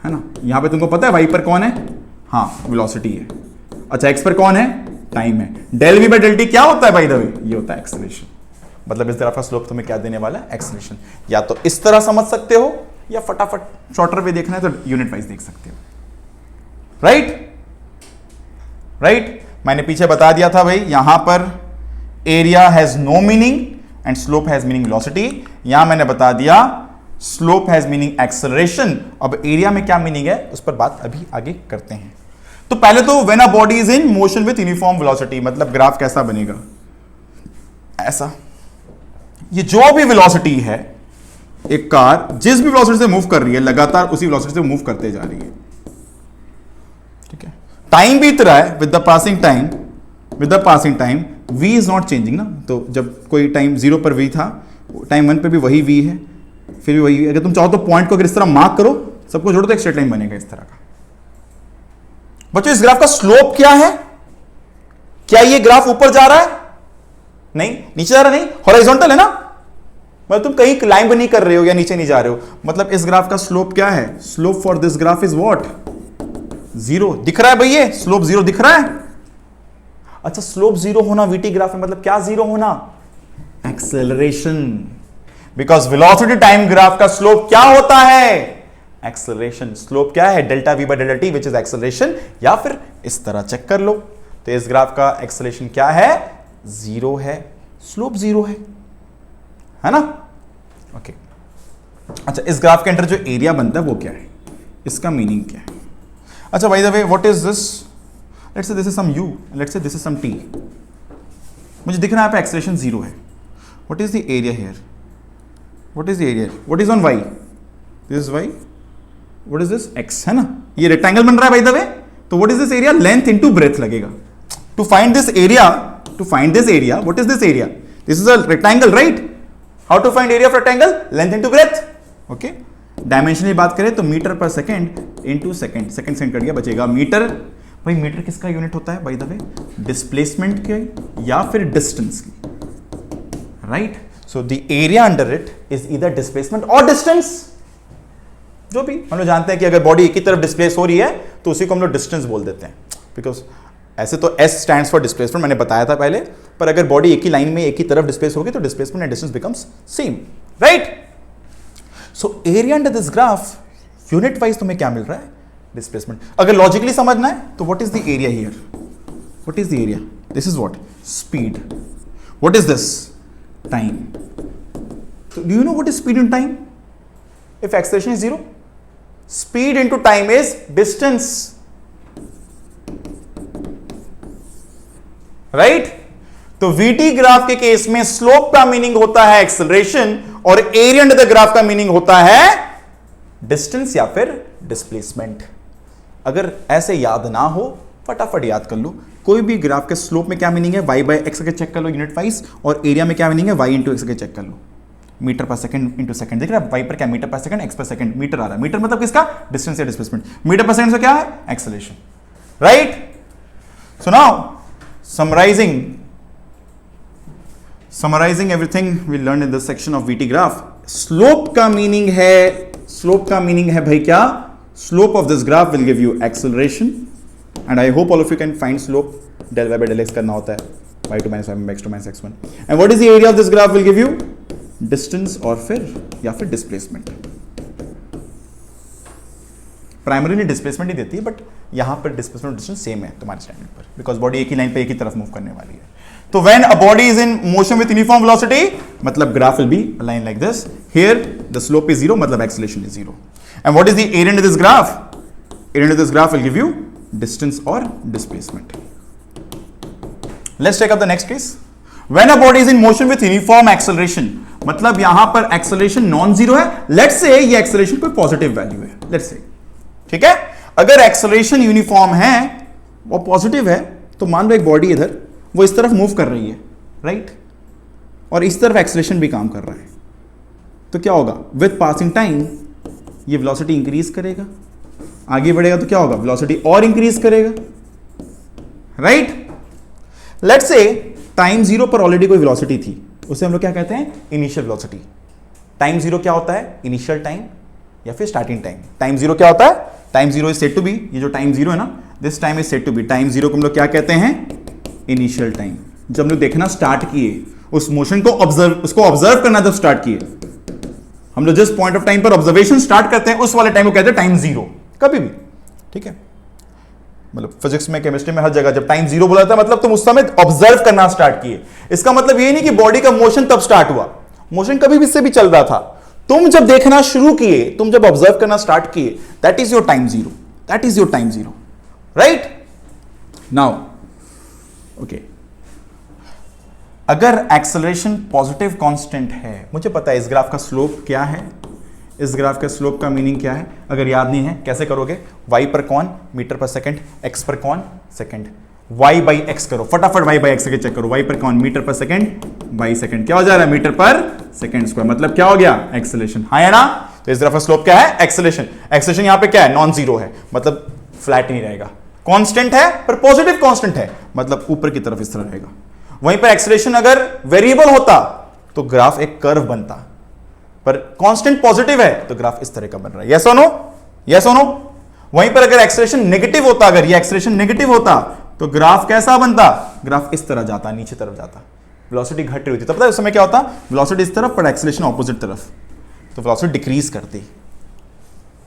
है ना? यहां पे तुमको पता है वाई पर कौन है? हाँ, वेलोसिटी है। अच्छा, एक्स पर कौन है? टाइम है। Del v by del t क्या होता है बाय द वे? ये होता है एक्सेलरेशन। मतलब इस ग्राफ का स्लोप तुम्हें क्या देने वाला है? एक्सेलरेशन। या तो इस तरह समझ सकते हो या फटाफट शॉर्टर वे देखना है तो यूनिट वाइज देख सकते हो, राइट? राइट, मैंने पीछे बता दिया था भाई, यहां पर area has no meaning and slope has meaning velocity. यहां मैंने बता दिया स्लोप हैज मीनिंग एक्सेलरेशन। अब एरिया में क्या मीनिंग है उस पर बात अभी आगे करते हैं। तो पहले तो when a body is in motion with uniform velocity, मतलब ग्राफ कैसा बनेगा, ऐसा। ये जो भी वेलोसिटी है, एक कार जिस भी वेलोसिटी से मूव कर रही है लगातार उसी वेलोसिटी से मूव करते जा रही है, ठीक है। टाइम भी इतना है, with the passing time v is not changing ना। तो जब कोई टाइम 0 पर v था, टाइम 1 पे भी वही v है, फिर भी वही v। अगर तुम चाहो तो पॉइंट को अगर इस तरह मार्क करो, सबको जोड़ो तो एक स्ट्रेट लाइन बनेगा इस तरह का। बच्चों इस ग्राफ का स्लोप क्या है? क्या ये ग्राफ ऊपर जा रहा है? नहीं। नीचे जा रहा नहीं, हॉरिजॉन्टल है ना, मतलब तुम कहीं क्लाइंब नहीं कर रहे हो या नीचे नहीं जा रहे हो। मतलब इस ग्राफ का स्लोप क्या है? Slope for this graph is what? 0। दिख रहा है भाई, ये स्लोप 0 दिख रहा है। अच्छा, स्लोप 0 होना वीटी ग्राफ में मतलब क्या 0 होना? Acceleration. Because velocity time graph का स्लोप क्या होता है? एक्सेलरेशन। स्लोप क्या है? Delta we by delta T which is acceleration. या फिर इस तरह चेक कर लो, तो इस ग्राफ का एक्सेलरेशन क्या है? 0 है, स्लोप 0 है ना? ओके। अच्छा, इस ग्राफ के अंदर जो एरिया बनता है वो क्या है? इसका मीनिंग क्या है? अच्छा, by the way, what is this? Let's say this is some u, let's say this is some t। मुझे दिख रहा है यहाँ पे एक्सेलरेशन 0 है। What is the area here? What is the area? What is on y? This is y, what is this? x, है ना? ये रेक्टेंगल बन रहा है बाय द वे। तो what is this area? Length into breadth लगेगा। To find this area, what is this area? This is a rectangle, right? How to find area of rectangle? Length into breadth. Okay. Dimension की बात करें तो metre per second into second, second cut गया, बचेगा metre. भाई metre किसका unit होता है बाय द वे? डिस्प्लेसमेंट की या फिर डिस्टेंस की, right? So the area under it is either displacement और डिस्टेंस। जो भी हम लोग जानते हैं कि अगर बॉडी एक ही तरफ डिस्प्लेस हो रही है तो उसी को हम लोग डिस्टेंस बोल देते हैं। बिकॉज ऐसे तो S स्टैंड्स फॉर डिस्प्लेसमेंट, मैंने बताया था पहले, पर अगर बॉडी एक ही लाइन में एक ही तरफ डिस्प्लेस होगी तो displacement and distance becomes same, right? So area under this graph unit wise तुम्हें क्या मिल रहा है? डिस्प्लेसमेंट। अगर लॉजिकली समझना है तो what is the area here? What is the area? This is what? Speed. What is this? Time. Do you know what is speed in time? If acceleration is 0, speed into time is distance, right? तो VT graph के case में slope का meaning होता है acceleration और area under the graph का meaning होता है डिस्टेंस या फिर डिस्प्लेसमेंट। अगर ऐसे याद ना हो, फटाफट याद कर लो। कोई भी ग्राफ के स्लोप में क्या मीनिंग है? वाई बाय एक्स के चेक कर लो यूनिट वाइज, और एरिया में क्या मीनिंग है? वाई इंटू एक्स के चेक कर लो। Metre per second into second, देख रहा है? वाई पर क्या? मीटर पर सेकंड, एक्स पर सेकंड, मीटर आ रहा है। मीटर मतलब किसका? डिस्टेंस या डिस्प्लेसमेंट। मीटर पर सेकंड से क्या है? Acceleration, right? So now summarizing everything we learn in this section of VT graph. Slope का मीनिंग है भाई क्या? Slope of this graph will give you acceleration, and I hope all of you can find slope del y by del x करना होता है, y2 minus y x2 minus x1. And what is the area of this graph will give you? Distance और फिर या फिर displacement. Primarily displacement ही देती है, but यहाँ पर displacement और distance same है तुम्हारे स्टैंडर्ड पर, because body एक ही लाइन पे एक ही तरफ मूव करने वाली है। तो when a body is in motion with uniform velocity, मतलब graph will be a line like this. Here the slope is 0, मतलब acceleration is 0. And what is the area under this graph? Area under this graph will give you distance or displacement. Let's take up the next case. When a body is in motion with uniform acceleration, मतलब यहां पर acceleration non-zero है। Let's say ये acceleration कोई positive value है, let's say, ठीक है? अगर acceleration uniform है और positive है, तो मान लो एक body इधर वो इस तरफ मूव कर रही है, राइट? और इस तरफ acceleration भी काम कर रहा है, तो क्या होगा? With passing time ये वेलोसिटी इंक्रीज करेगा, आगे बढ़ेगा तो क्या होगा? वेलोसिटी और इंक्रीज करेगा, राइट? लेट्स से टाइम 0 पर ऑलरेडी कोई वेलोसिटी थी, उसे हम लोग क्या कहते हैं? Initial velocity. टाइम 0 क्या होता है? इनिशियल टाइम या फिर स्टार्टिंग टाइम। टाइम 0 क्या होता है? Time 0 is said to be, ये जो टाइम 0 है ना, this time is said to be, time 0 को हम लोग क्या कहते हैं? Initial time. जब हम लोग देखना स्टार्ट किए, उस मोशन को ऑब्जर्व करना जब स्टार्ट किए, हम लोग जिस पॉइंट ऑफ टाइम पर ऑब्जर्वेशन स्टार्ट करते हैं उस वाले टाइम को कहते हैं टाइम 0, कभी भी, ठीक है? मतलब फिजिक्स में, केमिस्ट्री में, हर जगह जब टाइम 0 बोला था मतलब तुम उस समय ऑब्जर्व करना स्टार्ट किए। इसका मतलब ये नहीं कि बॉडी का मोशन तब स्टार्ट हुआ, मोशन कभी भी इससे भी चल रहा था। तुम जब देखना शुरू किए, तुम जब ऑब्जर्व करना स्टार्ट किए, that is your time 0, that is your time 0, right? Now okay, अगर एक्सेलरेशन पॉजिटिव कांस्टेंट है, मुझे पता है इस ग्राफ का स्लोप क्या है, इस ग्राफ का स्लोप का मीनिंग क्या है, अगर याद नहीं है कैसे करोगे, y पर कौन मीटर पर सेकंड, x पर कौन सेकंड, y बाई एक्स करो फटाफट, y बाई एक्स के चेक करो, y पर कौन metre per second by second, क्या हो जा रहा है मीटर पर सेकंड स्क्वायर, मतलब क्या हो गया एक्सेलरेशन, हाँ या ना। तो इस ग्राफ का स्लोप क्या है एक्सेलरेशन, एक्सेलरेशन यहां पे क्या है नॉन जीरो है, मतलब फ्लैट नहीं रहेगा, कांस्टेंट है पर पॉजिटिव कांस्टेंट है, मतलब ऊपर की तरफ इस तरह रहेगा। वहीं पर एक्सेलरेशन अगर वेरिएबल होता तो ग्राफ एक कर्व बनता, पर कांस्टेंट पॉजिटिव है तो ग्राफ इस तरह का बन रहा है, यस और नो, यस और नो। वहीं पर अगर एक्सेलरेशन नेगेटिव होता, अगर ये एक्सेलरेशन नेगेटिव होता तो ग्राफ कैसा बनता, ग्राफ इस तरह जाता, नीचे तरफ जाता, वेलोसिटी घट रही होती, तब पता है उस समय क्या होता, वेलोसिटी इस तरफ पर एक्सेलरेशन ऑपोजिट तरफ, तो वेलोसिटी डिक्रीज करती,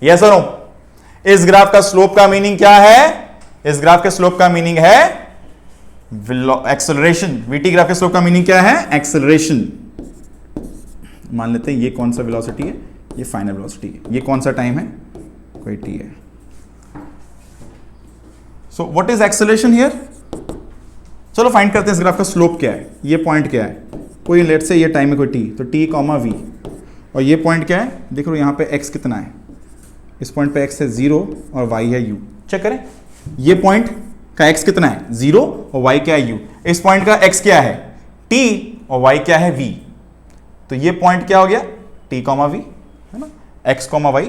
यस और नो। इस ग्राफ का स्लोप का मीनिंग क्या है, इस ग्राफ के स्लोप का मीनिंग है एक्सेलरेशन, वीटी ग्राफ के स्लोप का मीनिंग क्या है एक्सेलरेशन। मान लेते हैं ये कौन सा वेलोसिटी है, ये फाइनल वेलोसिटी है, ये कौन सा टाइम है, कोई टी है। So what is acceleration here, चलो फाइंड करते हैं इस ग्राफ का स्लोप क्या है, ये पॉइंट क्या है, कोई लेट से ये टाइम है कोई टी, तो टी कॉमा वी, और ये पॉइंट क्या है, देख लो यहाँ पे एक्स कितना है, इस पॉइंट पे एक्स है 0 और वाई है यू, चेक करें ये पॉइंट का x कितना है 0 और y क्या है u, इस पॉइंट का x क्या है t और y क्या है v, तो ये पॉइंट क्या हो गया t कॉमा v है ना, x कॉमा y,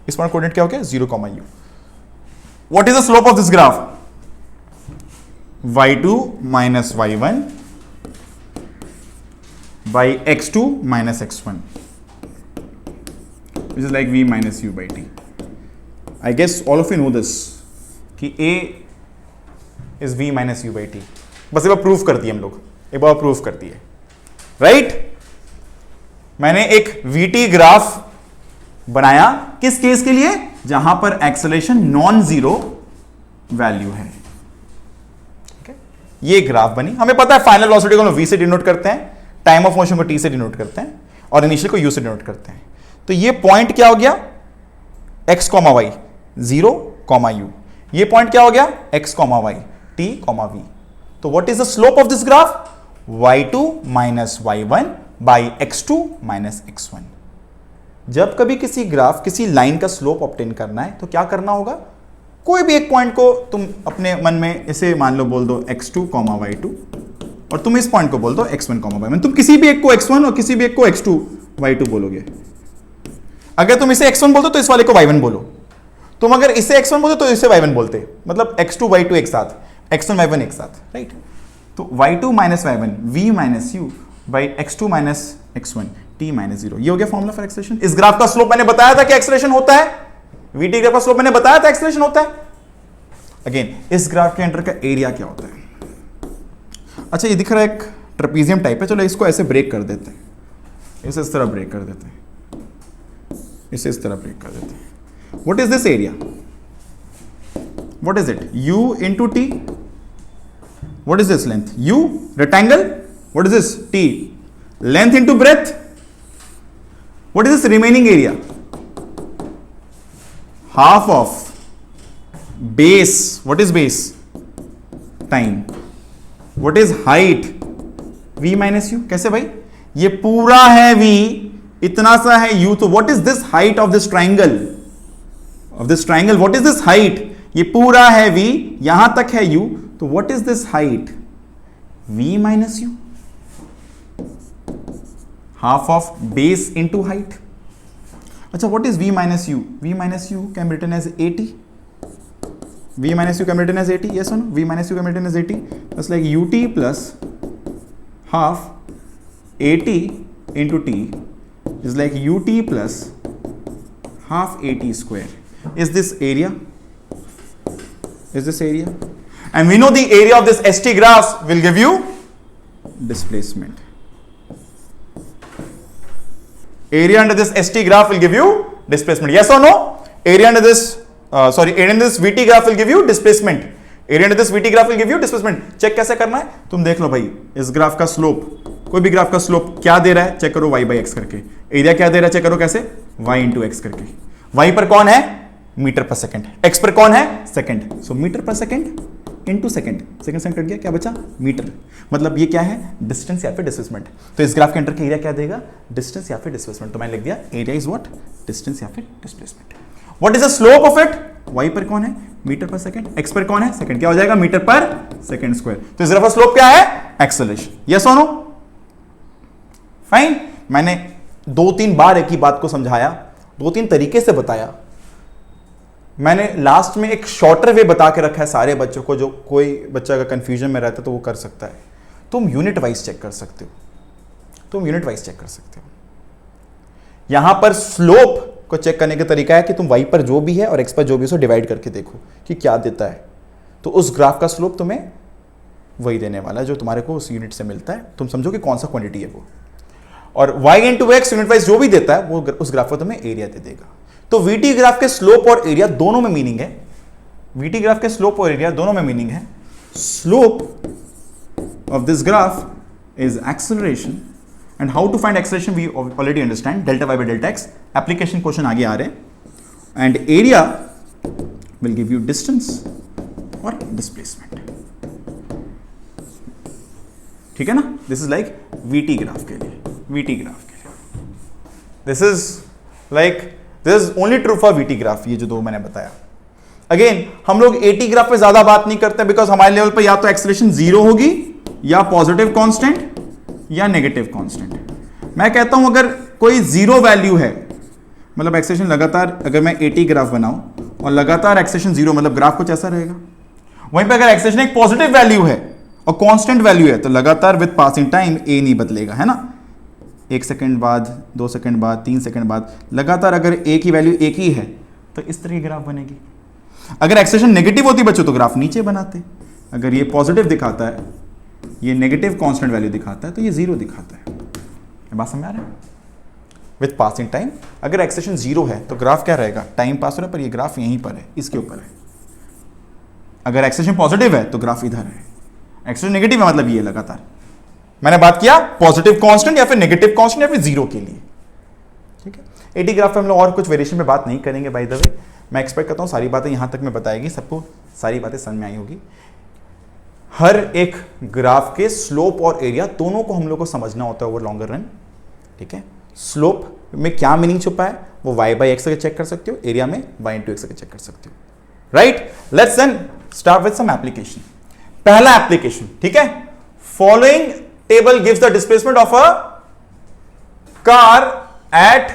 इस पॉइंट कोऑर्डिनेट क्या हो गया 0 comma u। What is the slope of this graph, y2 minus y1 by x2 minus x1 which is like v minus u by t। I guess all of you know this कि a is v minus u by t, बस एक बार proof कर दिए हम लोग, एक बार proof कर दिए, राइट। मैंने एक vt ग्राफ बनाया किस केस के लिए, जहां पर एक्सेलरेशन नॉन जीरो वैल्यू है, ठीक है, ये ग्राफ बनी, हमें पता है फाइनल वेलोसिटी को हम v से डिनोट करते हैं, टाइम ऑफ मोशन को t से डिनोट करते हैं, और इनिशियल को u से डिनोट करते हैं। तो ये पॉइंट क्या हो गया x comma y 0 comma u, ये पॉइंट क्या हो गया x comma y t comma v। तो what is the slope of this graph, y2 minus y1 by x2 minus x1। जब कभी किसी ग्राफ किसी लाइन का स्लोप ऑब्टेन करना है तो क्या करना होगा, कोई भी एक पॉइंट को तुम अपने मन में इसे मान लो बोल दो x2 कॉमा y2, और तुम इस पॉइंट को बोल दो x1 कॉमा y1, तुम किसी भी एक को x1 और किसी भी एक को x2 y2 बोलोगे। अगर तुम इसे x1 बोलते तो इस वाले को y1 बोलो, तुम अगर इसे x1 बोलते तो इसे y1 बोलते, मतलब x2 y2 एक साथ, x1 y1 एक साथ, राइट। तो y2 minus y1 v minus u by x2 minus x1 t minus 0, ये हो गया फॉर्मूला फॉर एक्सेलरेशन। इस ग्राफ का स्लोप मैंने बताया था कि एक्सेलरेशन होता है, vt ग्राफ का स्लोप मैंने बताया था एक्सेलरेशन होता है। अगेन इस ग्राफ के अंडर का एरिया क्या होता है, अच्छा ये दिख रहा है एक ट्रेपीजियम टाइप है, चलो इसको ऐसे ब्रेक कर देते हैं, इसे इस तरह ब्रेक कर देते हैं, इसे इस तरह ब्रेक कर देते हैं। What is this area? What is it? U into T. What is this length? U, rectangle. What is this? T. Length into breadth. What is this remaining area? Half of base. What is base? Time. What is height? V minus U. कैसे भाई? ये पूरा है V, इतना सा है U, तो what is this height of this triangle? Of this triangle, what is this height? ये पूरा है v, यहां तक है u, तो what is this height? v minus u, half of base into height। अच्छा, what is v minus u? v minus u can be written as 80, v minus u can be written as 80, yes or no? v minus u can be written as 80, that's like ut plus half 80 into t is like ut plus half 80 square is this area, is this area, and we know the area of this ST graph will give you displacement. Area under this ST graph will give you displacement, yes or no? Area under this area under this VT graph will give you displacement. Area under this VT graph will give you displacement. Check कैसे करना है, तुम देख लो भाई, इस graph का slope, कोई भी ग्राफ का स्लोप क्या दे रहा है चेक करो, y by x करके, एरिया क्या दे रहा है चेक करो कैसे, y into x करके। y पर कौन है मीटर पर सेकंड, x पर कौन है सेकंड, सो metre per second into second, second cut गया, क्या बचा? मीटर। मतलब ये क्या है? डिस्टेंस या फिर डिस्प्लेसमेंट। तो इस ग्राफ के अंदर का एरिया क्या देगा? डिस्टेंस या फिर डिस्प्लेसमेंट। तो मैंने लिख दिया एरिया इज व्हाट? डिस्टेंस या फिर displacement. What is the slope of it? y पर कौन है? Metre per second. x पर कौन है? सेकंड। क्या हो जाएगा? Metre per second square. तो इस ग्राफ का स्लोप क्या है? एक्सेलरेशन। यस और नो? फाइन। मैंने 2-3 बार एक ही बात को समझाया, 2-3 तरीके से बताया। मैंने लास्ट में एक शॉर्टर वे बता के रखा है सारे बच्चों को, जो कोई बच्चा अगर कंफ्यूजन में रहता है तो वो कर सकता है। तुम यूनिट वाइज चेक कर सकते हो, तुम यूनिट वाइज चेक कर सकते हो। यहां पर स्लोप को चेक करने का तरीका है कि तुम y पर जो भी है और x पर जो भी है उसको डिवाइड करके देखो कि क्या देता है। तो उस ग्राफ का स्लोप तुम्हें वही देने वाला है जो तुम्हारे को उस यूनिट से मिलता है। तुम समझो कि कौन सा क्वांटिटी है वो, और y into x unit wise जो भी देता है वो उस ग्राफ को तुम्हें एरिया दे देगा। तो VT ग्राफ के स्लोप और एरिया दोनों में मीनिंग है, VT ग्राफ के स्लोप और एरिया दोनों में मीनिंग है। Slope of this graph is acceleration, and how to find acceleration we already understand, delta y by delta x. application question आगे आ रहे हैं, and area will give you distance or displacement. ठीक है ना? this is like VT graph के लिए, VT graph के लिए this is only true for VT graph. ये जो दो मैंने बताया। अगेन हम लोग AT ग्राफ पे ज्यादा बात नहीं करते बिकॉज हमारे लेवल पे या तो एक्सेलरेशन जीरो होगी या पॉजिटिव कांस्टेंट या नेगेटिव कांस्टेंट। मैं कहता हूं अगर कोई जीरो वैल्यू है, मतलब एक्सेलरेशन लगातार, अगर मैं AT ग्राफ बनाऊं और लगातार एक्सेलरेशन जीरो, मतलब ग्राफ कुछ ऐसा रहेगा। वहीं पे अगर एक्सेलरेशन एक पॉजिटिव वैल्यू है और कांस्टेंट वैल्यू है तो लगातार विद पासिंग टाइम A नहीं बदलेगा, है ना? 1 सेकंड बाद, 2 सेकंड बाद, 3 सेकंड बाद लगातार अगर A की वैल्यू एक ही है तो इस तरह की ग्राफ बनेगी। अगर एक्सेलरेशन नेगेटिव होती बच्चों तो ग्राफ नीचे बनाते। अगर ये पॉजिटिव दिखाता है, ये नेगेटिव कांस्टेंट वैल्यू दिखाता है तो ये जीरो दिखाता है। बात समझ आ रहा है? विथ पासिंग टाइम अगर एक्सेलरेशन जीरो है तो ग्राफ क्या रहेगा? टाइम पास हो रहा है पर ये ग्राफ यहीं पर है, इसके ऊपर है। अगर एक्सेलरेशन पॉजिटिव है तो ग्राफ इधर है, एक्सेलरेशन नेगेटिव है मतलब ये लगातार। मैंने बात किया पॉजिटिव कांस्टेंट या फिर नेगेटिव कांस्टेंट या फिर जीरो के लिए। ठीक है, एटी ग्राफ पे हम लोग और कुछ वेरिएशन पे बात नहीं करेंगे। बाय द वे मैं एक्सपेक्ट करता हूँ सारी बातें यहां तक में बताएगी, सबको सारी बातें समझ में आई होगी। हर एक ग्राफ के स्लोप और एरिया दोनों को हम लोग को समझना होता है ओवर लॉन्गर रन। ठीक है, स्लोप में क्या मीनिंग छुपा है वो y बाई एक्स चेक कर सकते हो, एरिया में y इंटू एक्स चेक कर सकते हो। Right, let's then start with some application. पहला एप्लीकेशन, ठीक है, following table gives the displacement of a car at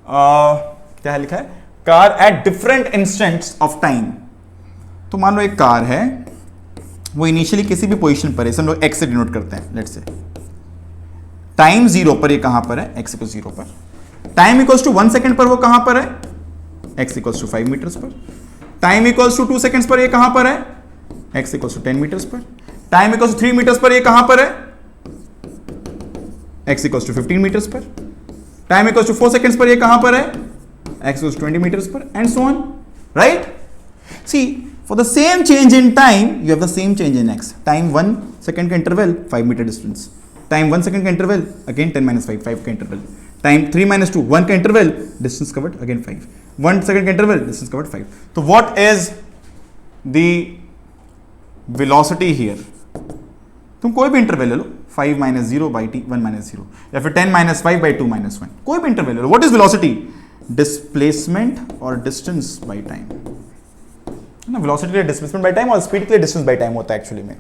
क्या लिखा है? Car at different instants of time. तो मान लो एक कार है, वो इनिशियली किसी भी पोजीशन पर है, हम लोग x से डिनोट करते हैं। लेट्स से टाइम जीरो पर ये कहां पर है? x इक्वल जीरो पर। टाइम इक्वल्स टू 1 सेकंड पर वो कहां पर है? x इक्वल्स टू 5 मीटर्स पर। टाइम इक्वल्स टू 2 सेकंड्स पर ये कहां पर है? x इक्वल्स टू 10 मीटर्स पर। टाइम इक्वल्स टू 3 मीटर्स पर ये कहां पर है? x इक्वल्स टू 15 मीटर्स पर। टाइम इक्वल्स टू 4 सेकंड्स पर ये कहां पर है? x इक्वल्स टू 20 मीटर्स पर, and so on. Right, see for the same change in time you have the same change in x. Time 1 second का interval 5 meter distance. Time 1 second का interval again 10 minus 5 5 का interval. Time 3 minus 2 1 का interval distance covered again 5. 1 second का interval distance covered 5. तो what is the velocity here? तुम कोई भी interval ले लो, 5 minus 0 by t 1 minus 0 या फिर 10 minus 5 by 2 minus 1, कोई भी interval ले लो। What is velocity? Displacement or distance by time. ना, वेलोसिटी के लिए डिस्प्लेसमेंट बाय टाइम और स्पीड के लिए डिस्टेंस बाय टाइम होता है एक्चुअली में।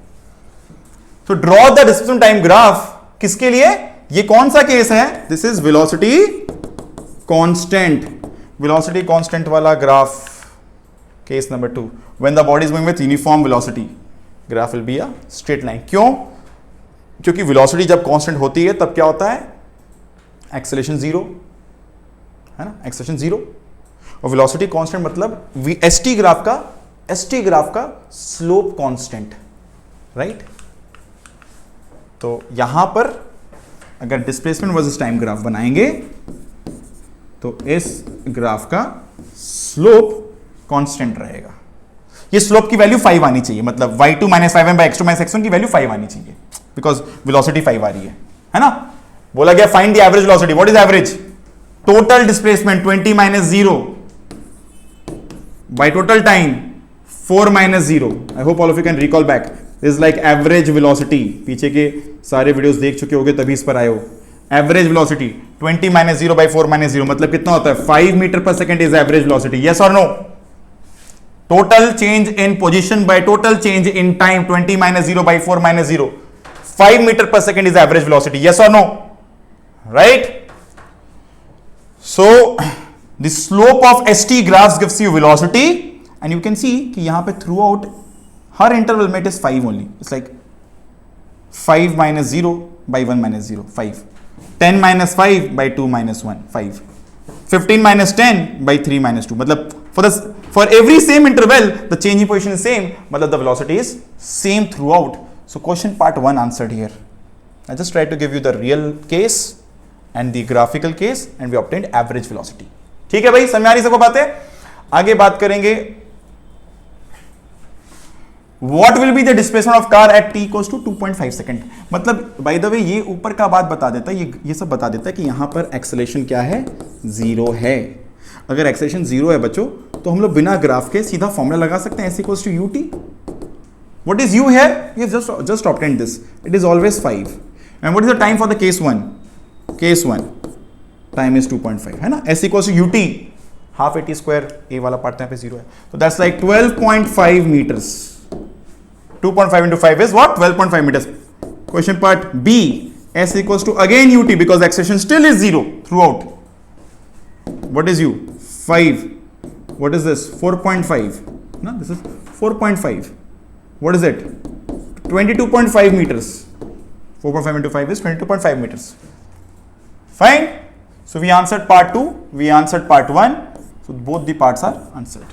तो draw the displacement time graph किसके लिए? ये कौन सा केस है? This is velocity constant, velocity constant वाला graph. Case number 2, when the body is moving with uniform velocity graph will be a straight line. क्यों? क्योंकि वेलोसिटी जब कांस्टेंट होती है तब क्या होता है? एक्सेलरेशन जीरो, है ना, एक्सेलरेशन जीरो। और वेलोसिटी कांस्टेंट मतलब एसटी ग्राफ का स्लोप कांस्टेंट। राइट, तो यहां पर अगर डिस्प्लेसमेंट वर्सेस टाइम ग्राफ बनाएंगे तो इस ग्राफ का स्लोप कांस्टेंट रहेगा। ये स्लोप की वैल्यू 5 आनी चाहिए, मतलब y2 minus 5m by x2 minus x1 की वैल्यू 5 आनी चाहिए, बिकॉज वेलोसिटी 5 आ रही है ना। बोला गया find the average velocity. What is average? Total displacement 20 minus 0 by total time 4 minus 0. I hope all of you can recall back. This is like average velocity. पीछे के सारे वीडियोस देख चुके होगे तभी इस पर आए हो. Average velocity 20 minus 0 by 4 minus 0 मतलब कितना होता है? 5 meter per second is average velocity. Yes or no? Total change in position by total change in time 20 minus 0 by 4 minus 0. 5 meter per second is average velocity. Yes or no? Right? So the slope of ST graphs gives you velocity. And you can see कि यहाँ पे throughout हर interval में it is 5 only. It's like 5 minus 0 by 1 minus 0, 5. 10 minus 5 by 2 minus 1, 5. 15 minus 10 by 3 minus 2. मतलब for every same interval, the changing position is same. मतलब the velocity is same throughout. So question part 1 answered here. I just tried to give you the real case and the graphical case and we obtained average velocity. ठीक है भाई, समझ आ रही सबको बातें? आगे बात करेंगे What will be the displacement of car at t equals to 2.5 second. मतलब बाय द वे ये ऊपर का बात बता देता है, ये सब बता देता है कि यहां पर एक्सेलरेशन क्या है, जीरो है. अगर एक्सेलरेशन जीरो है बच्चों तो हम लोग बिना ग्राफ के सीधा फॉर्मूला लगा सकते हैं, s equals to ut. What is u here? You just obtained this. It is always 5. And what is the time for the case 1? Case 1 time is 2.5 है ना. s equals to ut half at square, a वाला part यहाँ पे zero है, तो that's like 12.5 meters. 2.5 into 5 is what? 12.5 meters. Question part B, s equals to again ut because acceleration still is 0 throughout. What is u? 5. What is this? 4.5. No, this is 4.5. What is it? 22.5 meters. 4.5 into 5 is 22.5 meters. Fine. So we answered part 2. We answered part 1. So both the parts are answered.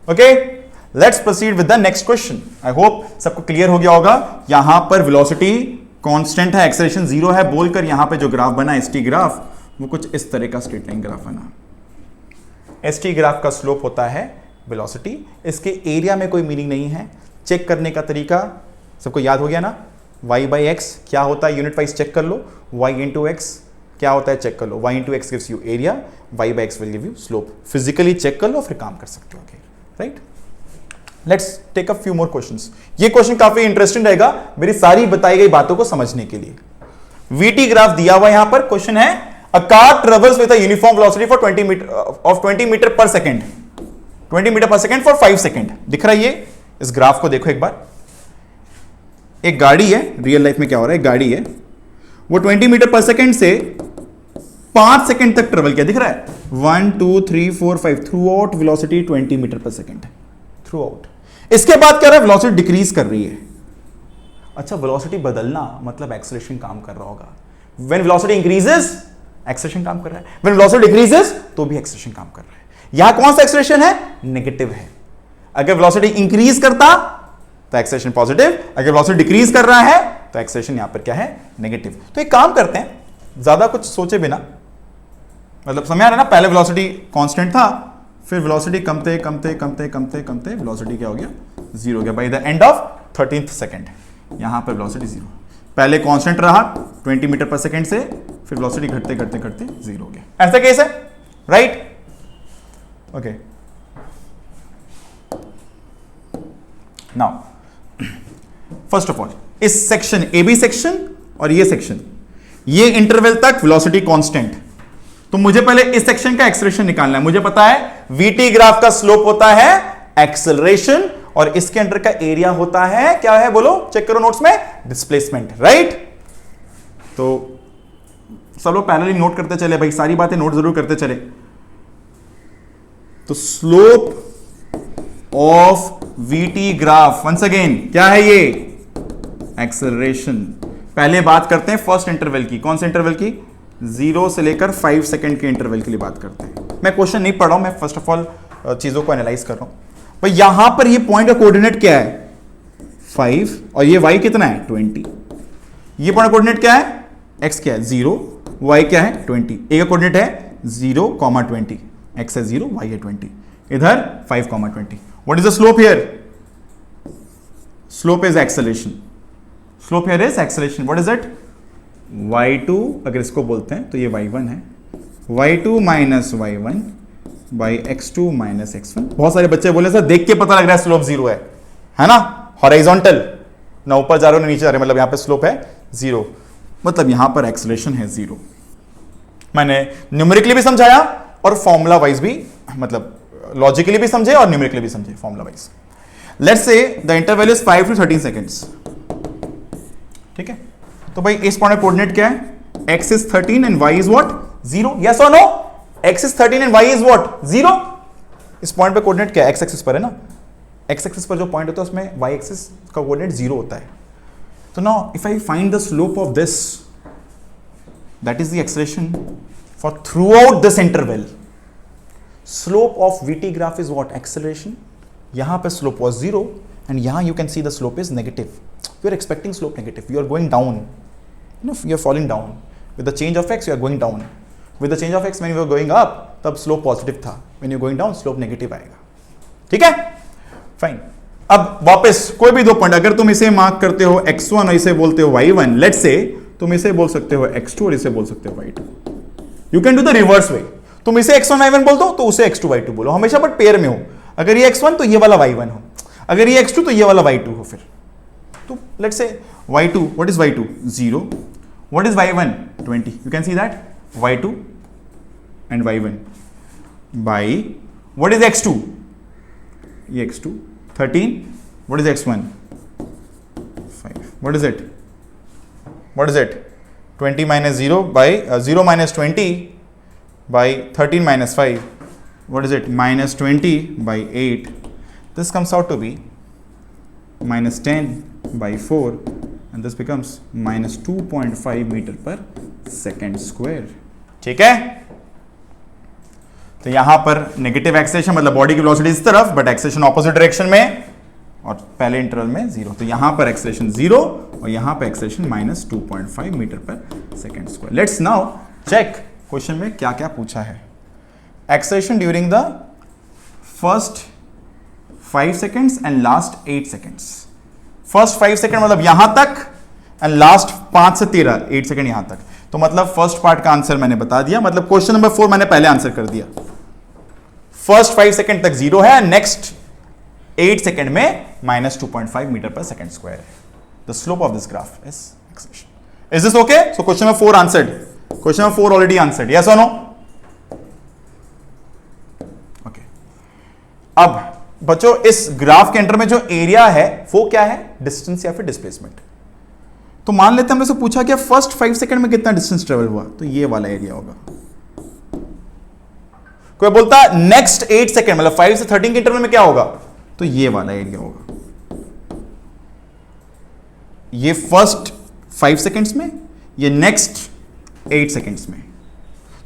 Okay. Let's proceed with the next question. I hope सबको clear हो गया होगा. यहां पर velocity constant है, acceleration zero है बोलकर यहां पे जो ग्राफ बना एसटी ग्राफ, वो कुछ इस तरह का स्ट्रेट लाइन ग्राफ बना. एसटी ग्राफ का स्लोप होता है वेलोसिटी. इसके एरिया में कोई मीनिंग नहीं है. चेक करने का तरीका सबको याद हो गया ना. y by x क्या होता है यूनिट वाइज चेक कर लो. y into x क्या होता है चेक कर लो. y into x gives you area, y by x will give you slope. Physically check कर लो फिर काम कर सकते हो. Right. Let's take a few more questions. ये क्वेश्चन काफी इंटरेस्टिंग रहेगा मेरी सारी बताई गई बातों को समझने के लिए. वीटी ग्राफ दिया हुआ यहां पर. क्वेश्चन है a car travels with a uniform velocity for 20 meter of 20 meter per second. 20 meter per second for 5 second. दिख रहा है ये. इस ग्राफ को देखो एक बार. एक गाड़ी है, रियल लाइफ में क्या हो रहा है, एक गाड़ी है, वो 20 मीटर पर सेकंड से 5 सेकंड तक ट्रेवल किया. दिख रहा है 1 2 3 4 5 through out velocity 20 meter per second through out. इसके बाद क्या रहा है, वेलोसिटी डिक्रीज कर रही है. अच्छा, वेलोसिटी बदलना मतलब एक्सेलरेशन काम कर रहा होगा. व्हेन वेलोसिटी इंक्रीजेस एक्सेलरेशन काम कर रहा है, व्हेन वेलोसिटी डिक्रीजेस तो भी एक्सेलरेशन काम कर रहा है. यहां कौन सा एक्सेलरेशन है, नेगेटिव है. अगर वेलोसिटी इंक्रीज करता तो एक्सेलरेशन पॉजिटिव, अगर वेलोसिटी डिक्रीज कर रहा है तो एक्सेलरेशन यहां पर क्या है, नेगेटिव. तो एक काम करते हैं, ज्यादा कुछ सोचे बिना, मतलब समझ आ रहा है ना. पहले वेलोसिटी कांस्टेंट था, फिर वेलोसिटी कमते कमते कमते कमते कमते वेलोसिटी क्या हो गया, जीरो हो गया. By the end of 13th second यहां पर वेलोसिटी जीरो. पहले कांस्टेंट रहा 20 मीटर पर सेकंड से, फिर वेलोसिटी घटते घटते घटते जीरो हो गया. ऐसा केस है. Right. Okay. Now first of all इस सेक्शन AB सेक्शन और ये सेक्शन, ये इंटरवल तक वेलोसिटी कांस्टेंट. तो मुझे पहले इस सेक्शन का एक्सेलरेशन निकालना है. मुझे पता है वीटी ग्राफ का स्लोप होता है एक्सेलरेशन और इसके अंडर का एरिया होता है क्या है, बोलो, चेक करो नोट्स में, डिस्प्लेसमेंट. राइट. तो सब लोग पैरेलली नोट करते चले भाई, सारी बातें नोट जरूर करते चले. तो slope of VT graph once again क्या है, ये एक्सेलरेशन. पहले बात करते हैं फर्स्ट इंटरवल की. कौन से इंटरवल की, 0 से लेकर 5 सेकंड के इंटरवल के लिए बात करते हैं. मैं क्वेश्चन नहीं पढ़ रहा हूं, मैं फर्स्ट ऑफ ऑल चीजों को एनालाइज कर रहा हूं. भाई यहां पर ये पॉइंट का कोऑर्डिनेट क्या है, 5, और ये y कितना है, 20. ये पॉइंट कोऑर्डिनेट क्या है, x क्या है, 0, y क्या है, 20. a का कोऑर्डिनेट है 0, 20. x है 0, y है 20. इधर 5, 20. What is the slope here, slope is acceleration. Slope here is acceleration. What is it, y2, अगर इसको बोलते हैं तो ये y1 है, y2 minus y1 by x2 minus x1। बहुत सारे बच्चे बोले सर देख के पता लग रहा है स्लोप 0 है ना, हॉरिजॉन्टल, ना ऊपर जा रहे हो ना नीचे जा रहे हो, मतलब यहां पे स्लोप है 0, मतलब यहां पर एक्सेलरेशन है 0। मैंने न्यूमेरिकली भी समझाया और फॉर्मूला वाइज भी, मतलब लॉजिकली भी समझे और न्यूमेरिकली भी समझे formula wise. Let's say the interval is 5 to 13 seconds, ठीक है। तो भाई इस पॉइंट में कोऑर्डिनेट क्या है, x is 13 and y is what 0, yes or no, x is 13 and y is what 0। इस पॉइंट पे कोऑर्डिनेट क्या है, x एक्सिस पर है ना, x एक्सिस पर जो पॉइंट होता है उसमें y एक्सिस का कोऑर्डिनेट 0 होता है। तो now if I find the slope of this, that is the acceleration for throughout this interval, slope of vt graph is what, acceleration. यहां पे स्लोप वाज 0 एंड यहां you can see the slope is negative, you are expecting slope negative, you are going down, you are falling down with the change of x, you are going down with the change of x। when you are going up तब slope positive था, when you are going down slope negative आएगा, ठीक है, fine. अब वापस कोई भी दो पॉइंट, अगर तुम इसे मार्क करते हो x1 और इसे बोलते हो y1, लेट्स से तुम इसे बोल सकते हो x2 और इसे बोल सकते हो y2, you can do the reverse way, तुम इसे x1 y1 बोल दो तो उसे x2 y2 बोलो, हमेशा बट पेयर में हो, अगर ये x1 तो ये वाला y1 हो, अगर ये x2 तो ये वाला y2 हो। फिर तो let's say y2, what is y2 0, what is y1 20, you can see that y2 and y1 by what is x2, ये x2 13, what is x1 5, what is it 20 minus 0 by 0 minus 20 by 13 minus 5, what is it minus 20 by 8, this comes out to be minus 10 by 4 and this becomes minus 2.5 meter per second square, ठीक है। तो यहां पर negative acceleration, मतलब body की velocity इस तरफ but acceleration opposite direction में, और पहले इंटरवल में 0, तो यहां पर एक्सेलरेशन 0 और यहां पर acceleration minus 2.5 meter per second square. Let's now check question में क्या क्या पूछा है। Acceleration during the first 5 seconds and last 8 seconds. First 5 second मतलब यहां तक एंड लास्ट 5 से 13 8 सेकेंड यहां तक, तो मतलब फर्स्ट पार्ट का आंसर मैंने बता दिया, मतलब क्वेश्चन नंबर 4 मैंने पहले आंसर कर दिया। फर्स्ट 5 सेकेंड तक 0 है, नेक्स्ट 8 सेकेंड में minus 2.5 meter per second square है। The slope of this graph is acceleration. Is this okay? So question number 4 answered, question number 4 already answered, yes और no? Okay, अब बच्चों इस ग्राफ के under में जो एरिया है वो क्या है, डिस्टेंस या फिर डिस्प्लेसमेंट। तो मान लेते हैं हमने से पूछा कि फर्स्ट 5 सेकंड में कितना डिस्टेंस ट्रेवल हुआ, तो ये वाला एरिया होगा। कोई बोलता नेक्स्ट 8 सेकंड मतलब 5 से 13 के इंटरवल में क्या होगा, तो ये वाला एरिया होगा। ये फर्स्ट 5 सेकंड्स में, ये नेक्स्ट 8 सेकंड्स में।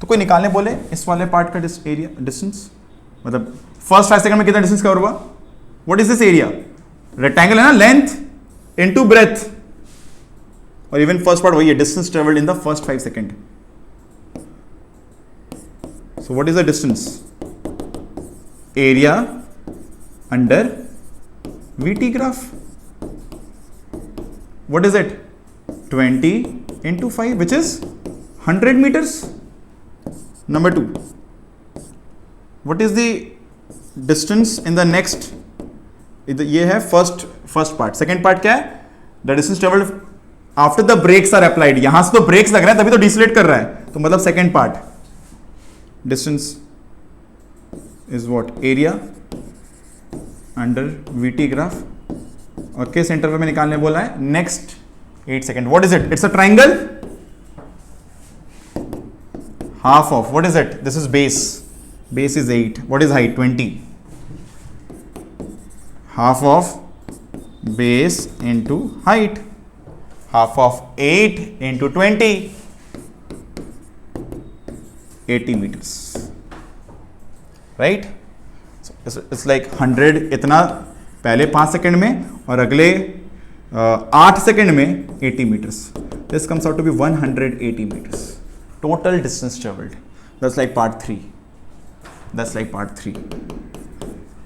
तो कोई निकालने बोले इस वाले पार्ट का एरिया डिस्टेंस, मतलब फर्स्ट 5 सेकंड में कितना डिस्टेंस कवर हुआ, what is this area, rectangle है ना, लेंथ इनटू ब्रेथ, और इवन फर्स्ट पार्ट वही है, distance travelled in the first 5 second. So what is the distance, area under VT graph, what is it 20 into 5 which is 100 meters। number 2, what is the distance in the next, ये है first part. Second part क्या है, the distance travelled after the brakes are applied. यहां से तो breaks लग रहे हैं तभी तो डिसलेट कर रहा है, तो मतलब second part distance is what, area under VT graph, और किस इंटरवल में निकालने बोला है, next 8 second. What is it, it's a triangle, half of what is it, this is base is 8, what is height 20, half of base into height, half of 8 into 20, 80 meters, right? So it's like 100 इतना पहले 5 second में और अगले 8 second में 80 meters, this comes out to be 180 meters total distance traveled। that's like part 3,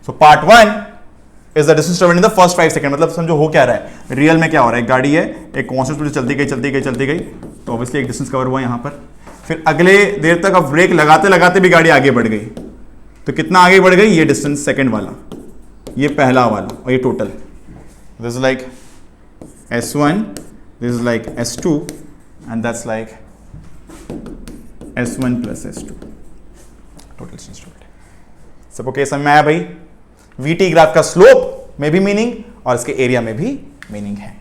so part 1 is the distance traveled in the first 5 seconds। मतलब समझो हो क्या रहा है, रियल में क्या हो रहा है, एक गाड़ी है, एक कांस्टेंट स्पीड चलती गई, तो ऑब्वियसली एक डिस्टेंस कवर हुआ यहां पर, फिर अगले देर तक अब ब्रेक लगाते भी गाड़ी आगे बढ़ गई, तो कितना आगे बढ़ गई ये डिस्टेंस, सेकंड वाला, ये पहला वाला, और ये total, this is like S1, this is like S2 and that's like S1 plus S2 total distance. सबको क्या समझ में आया भाई? VT ग्राफ का स्लोप में भी मीनिंग और इसके एरिया में भी मीनिंग है,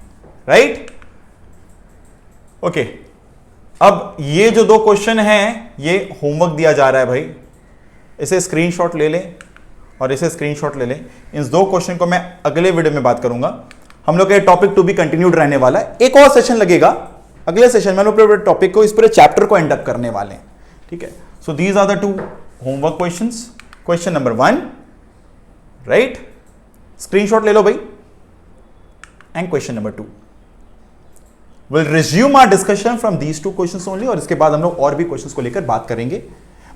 राइट? ओके, अब ये जो दो क्वेश्चन हैं ये होमवर्क दिया जा रहा है भाई, इसे स्क्रीनशॉट ले लें और इसे स्क्रीनशॉट ले लें। इन दो क्वेश्चन को मैं अगले वीडियो में बात करूंगा। हम लोग का टॉपिक टू बी कंटिन्यूड रहने वाला है, एक और सेशन लगेगा अगले सेशन में, हम लोग टॉपिक को, इस पूरे चैप्टर को एंड अप करने वाले हैं, ठीक है? So these are the two homework questions. Question number 1, right, screenshot ले लो भाई, and question number 2। We'll resume our discussion from these two questions only, और इसके बाद हम लोग और भी क्वेश्चंस को लेकर बात करेंगे।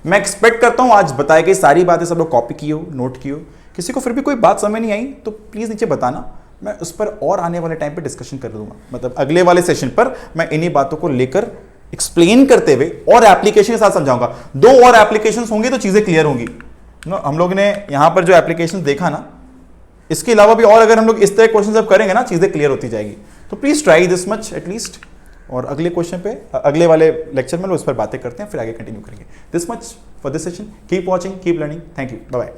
मैं एक्सपेक्ट करता हूं आज बताई गई सारी बातें सब लोग कॉपी की हो, नोट की हो। किसी को फिर भी कोई बात समझ नहीं आई तो प्लीज नीचे बताना, मैं उस पर और आने वाले टाइम पे डिस्कशन कर दूंगा। मतलब अगले वाले सेशन पर मैं इन्हीं बातों को लेकर एक्सप्लेन करते हुए और एप्लीकेशन के साथ समझाऊंगा। 2 और एप्लीकेशन होंगी तो चीजें क्लियर होंगी। हम लोग ने यहां पर जो एप्लीकेशन देखा ना, इसके अलावा भी और अगर हम लोग इस तरह क्वेश्चन जब करेंगे ना, चीजें क्लियर होती जाएगी। तो please try this much at least, और अगले क्वेश्चन पे, अगले वाले लेक्चर में उस पर बातें करते हैं, फिर आगे कंटिन्यू करेंगे। This much for this session. Keep watching, keep learning. Thank you, bye bye.